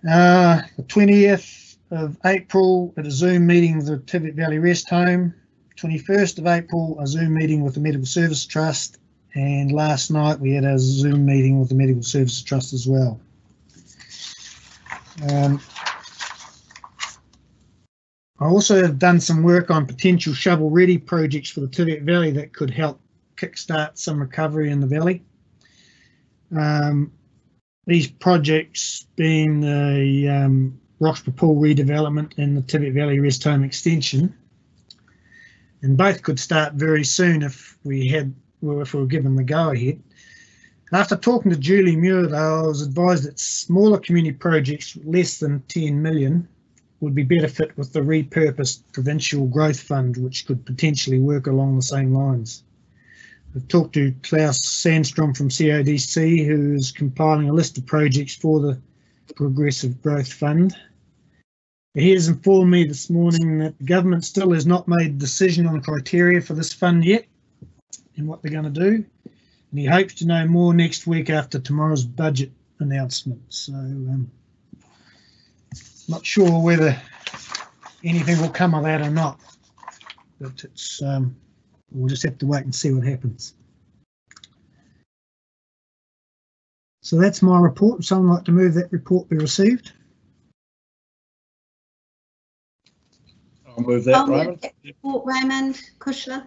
[SPEAKER 1] The 20th of April at a Zoom meeting with the Teviot Valley Rest Home. 21st of April, a Zoom meeting with the Medical Service Trust. And last night we had a Zoom meeting with the Medical Services Trust as well. I also have done some work on potential shovel-ready projects for the Teviot Valley that could help kickstart some recovery in the valley. These projects being the Roxburgh Pool redevelopment and the Teviot Valley Rest Home extension, and both could start very soon if we were given the go-ahead. After talking to Julie Muir, though, I was advised that smaller community projects less than 10 million would be better fit with the repurposed Provincial Growth Fund, which could potentially work along the same lines. I've talked to Klaus Sandstrom from CODC, who is compiling a list of projects for the Progressive Growth Fund. He has informed me this morning that the government still has not made a decision on criteria for this fund yet and what they're going to do. And he hopes to know more next week after tomorrow's budget announcement. So not sure whether anything will come of that or not, but it's we'll just have to wait and see what happens. So that's my report. Would someone like to move that report be received?
[SPEAKER 3] I'll move that, Raymond.
[SPEAKER 4] Report, Raymond Kushler.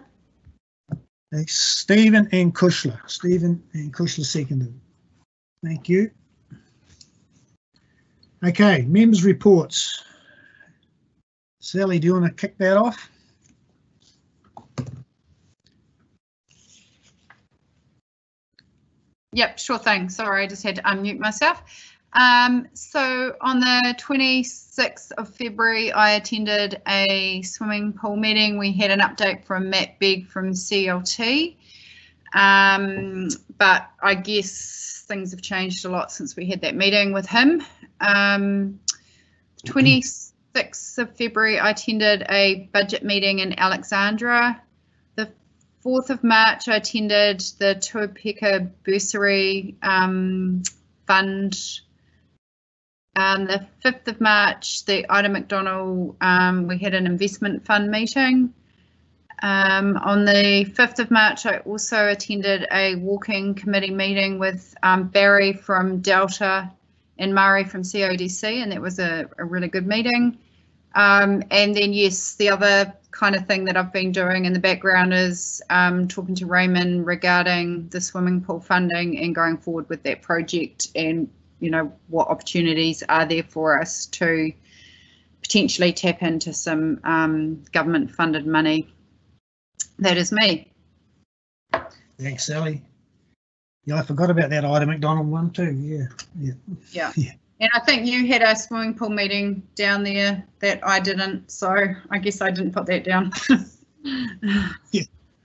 [SPEAKER 1] Thanks, Stephen and Kushler. Stephen and Kushler seconded. Thank you. Okay, members' reports. Sally, do you want to kick that off?
[SPEAKER 8] Yep, sure thing. Sorry, I just had to unmute myself. So on the 26th of February, I attended a swimming pool meeting. We had an update from Matt Begg from CLT, but I guess things have changed a lot since we had that meeting with him. 26th of February, I attended a budget meeting in Alexandra. 4th of March, I attended the Tuapeka Bursary Fund. The 5th of March, the Ida McDonald, we had an investment fund meeting. On the 5th of March, I also attended a walking committee meeting with Barry from Delta and Murray from CODC, and that was a really good meeting. And then, yes, the other kind of thing that I've been doing in the background is talking to Raymond regarding the swimming pool funding and going forward with that project, and you know, what opportunities are there for us to potentially tap into some government funded money. That is me.
[SPEAKER 1] Thanks, Sally. Yeah, I forgot about that Ida McDonald one too. Yeah.
[SPEAKER 8] And I think you had a swimming pool meeting down there that I didn't, so I guess I didn't put that down.
[SPEAKER 1] Yeah,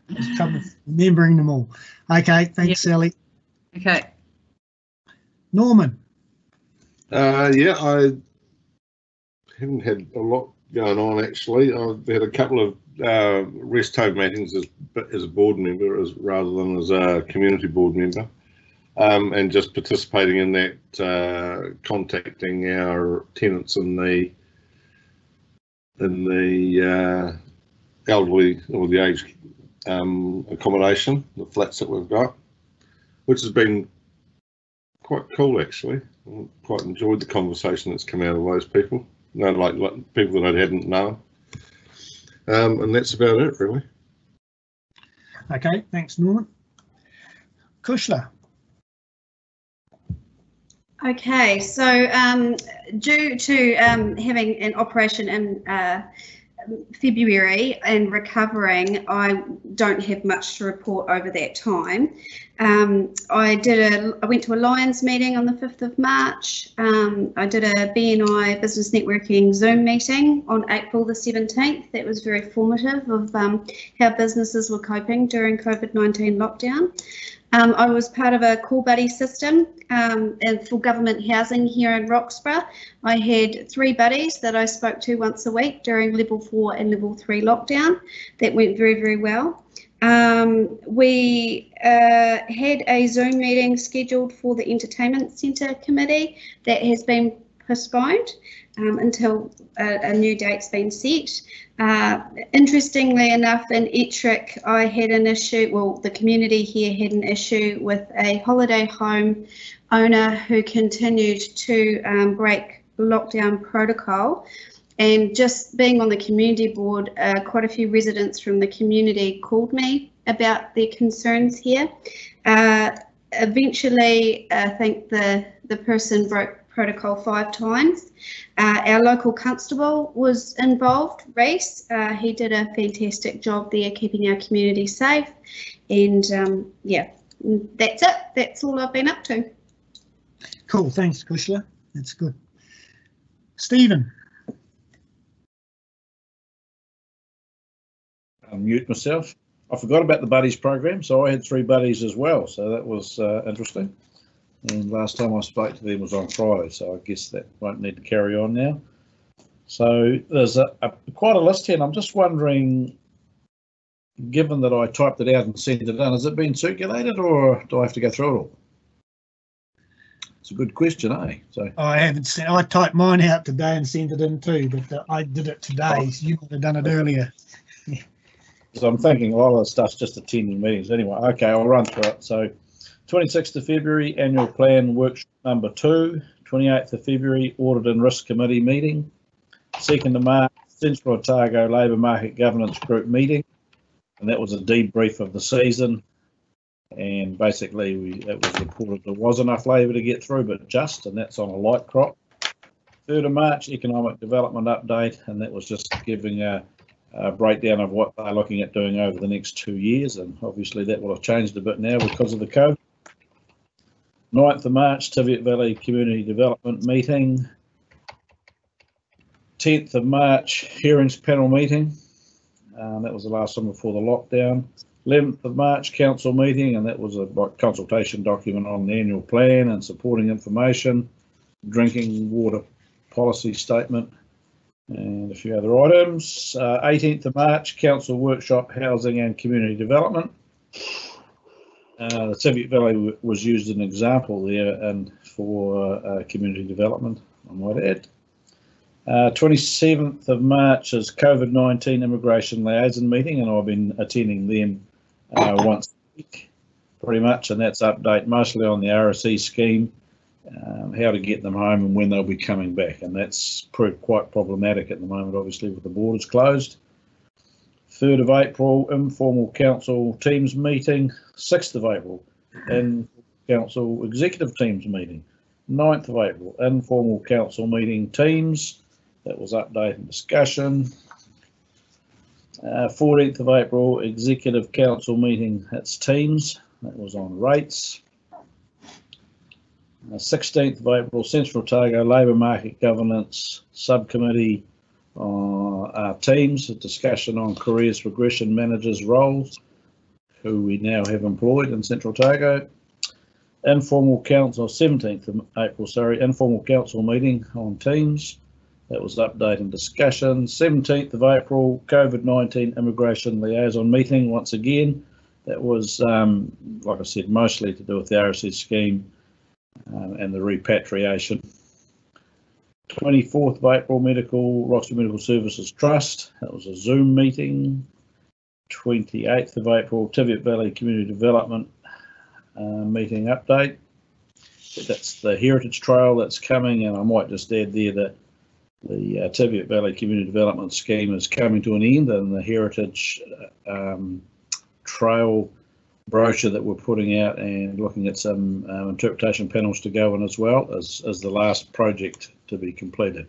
[SPEAKER 1] there's trouble remembering them all. Okay, thanks, Sally.
[SPEAKER 8] Okay.
[SPEAKER 1] Norman.
[SPEAKER 5] Yeah, I haven't had a lot going on actually. I've had a couple of rest home meetings as a board member, rather than as a community board member. And just participating in that, contacting our tenants in the elderly or the aged accommodation, the flats that we've got. which has been quite cool actually. I quite enjoyed the conversation that's come out of those people. No, like people that I hadn't known. And that's about it, really.
[SPEAKER 1] Okay, thanks, Norman. Kushla.
[SPEAKER 4] Okay, so due to having an operation in February and recovering, I don't have much to report over that time. I went to a Lions meeting on the 5th of March. I did a BNI Business Networking Zoom meeting on April the 17th. That was very formative of how businesses were coping during COVID-19 lockdown. I was part of a call buddy system and for government housing here in Roxburgh. I had 3 buddies that I spoke to once a week during level 4 and level 3 lockdown. That went very, very well. We had a Zoom meeting scheduled for the Entertainment Centre Committee that has been postponed until a new date's been set. Interestingly enough, in Ettrick, I had an issue, well, the community here had an issue with a holiday home owner who continued to break lockdown protocol. And just being on the community board, quite a few residents from the community called me about their concerns here. Eventually, I think the person broke protocol 5 times. Our local constable was involved, Reese. He did a fantastic job there keeping our community safe. And yeah, that's it. That's all I've been up to.
[SPEAKER 1] Cool, thanks, Kushla. That's good. Stephen.
[SPEAKER 3] I'll mute myself. I forgot about the buddies program, so I had 3 buddies as well, so that was interesting. And last time I spoke to them was on Friday, so I guess that won't need to carry on now. So there's quite a list here, and I'm just wondering, given that I typed it out and sent it in, has it been circulated or do I have to go through it all? It's a good question, eh? So
[SPEAKER 1] I haven't seen. I typed mine out today and sent it in too, but I did it today. So you might have done it earlier.
[SPEAKER 3] So I'm thinking a lot of the stuff's just attending meetings. Anyway, okay, I'll run through it. So 26th of February, annual plan workshop number 2. 28th of February, audit and risk committee meeting. 2nd of March, Central Otago Labour Market Governance Group meeting. And that was a debrief of the season. And basically, it was reported there was enough labour to get through, but just, and that's on a light crop. 3rd of March, economic development update, and that was just giving a breakdown of what they're looking at doing over the next 2 years, and obviously that will have changed a bit now because of the COVID. 9th of March, Teviot Valley Community Development meeting. 10th of March, hearings panel meeting. That was the last one before the lockdown. 11th of March, council meeting, and that was a consultation document on the annual plan and supporting information, drinking water policy statement, and a few other items. 18th of March, council workshop, housing and community development. The Teviot Valley was used as an example there and for community development, I might add. 27th of March is COVID-19 immigration liaison meeting, and I've been attending them once a week pretty much, and that's update mostly on the RSE scheme, how to get them home and when they'll be coming back, and that's proved quite problematic at the moment, obviously, with the borders closed. 3rd of April, informal council teams meeting. 6th of April, in council executive teams meeting. 9th of April, informal council meeting teams. That was update and discussion. 14th of April, executive council meeting. That's teams. That was on rates. 16th of April, Central Otago Labour Market Governance Subcommittee teams, a discussion on careers progression managers roles, who we now have employed in Central Otago. Informal council, 17th of April, sorry, informal council meeting on teams. That was update and discussion. 17th of April, COVID-19 immigration liaison meeting once again. That was, like I said, mostly to do with the RSE scheme and the repatriation. 24th of April, Roxby Medical Services Trust. That was a Zoom meeting. 28th of April, Teviot Valley Community Development meeting update. That's the Heritage Trail that's coming, and I might just add there that the Teviot Valley Community Development Scheme is coming to an end, and the Heritage Trail brochure that we're putting out and looking at some interpretation panels to go in as well as the last project to be completed.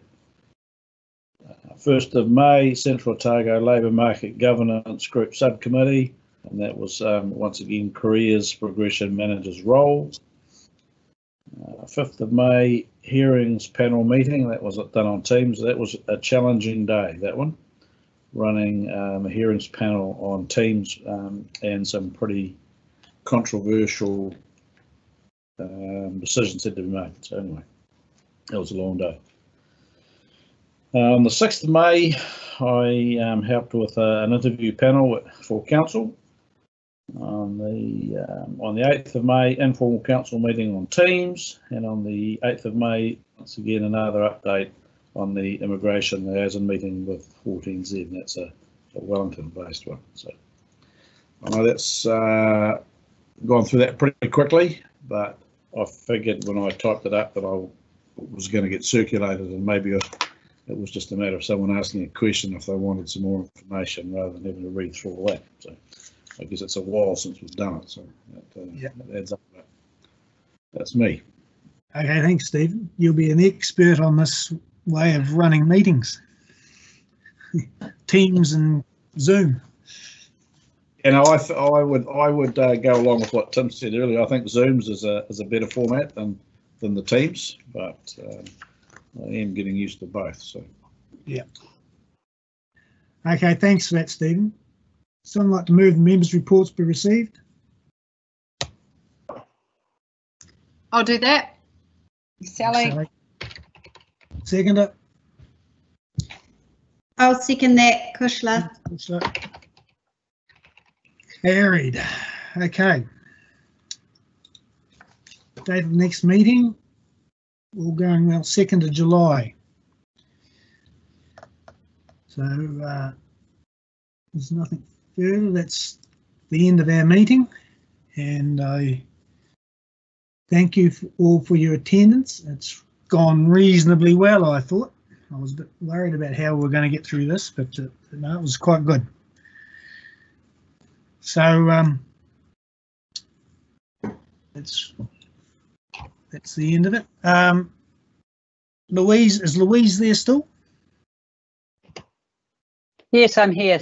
[SPEAKER 3] 1st of May, Central Otago Labour Market Governance Group Subcommittee, and that was once again Careers Progression Manager's role. 5th of May, Hearings Panel Meeting, that was done on Teams. That was a challenging day, that one, running a hearings panel on Teams and some pretty controversial decisions had to be made. So anyway, that was a long day. On the 6th of May, I helped with an interview panel for council. On the 8th of May, informal council meeting on Teams, and on the 8th of May, once again another update on the immigration liaison meeting with 14Z, and that's a Wellington-based one. So I know that's gone through that pretty quickly, but I figured when I typed it up that I was going to get circulated, and maybe it was just a matter of someone asking a question if they wanted some more information rather than having to read through all that. So I guess it's a while since we've done it, so that adds up. That's me.
[SPEAKER 1] Okay, thanks, Stephen. You'll be an expert on this way of running meetings. Teams and Zoom.
[SPEAKER 3] You know, I would go along with what Tim said earlier. I think Zooms is a better format than the Teams, but I am getting used to both. So
[SPEAKER 1] yeah. Okay, thanks for that, Stephen. Someone like to move the members' reports be received?
[SPEAKER 8] I'll do that. Sally.
[SPEAKER 1] Second it.
[SPEAKER 4] I'll second that, Kushla.
[SPEAKER 1] Carried. Okay. Date of the next meeting, all going well, 2nd of July. So there's nothing further. That's the end of our meeting, and I thank you all for your attendance. It's gone reasonably well, I thought. I was a bit worried about how we were going to get through this, but no, it was quite good. So that's the end of it. Louise, is Louise there still?
[SPEAKER 13] Yes, I'm here.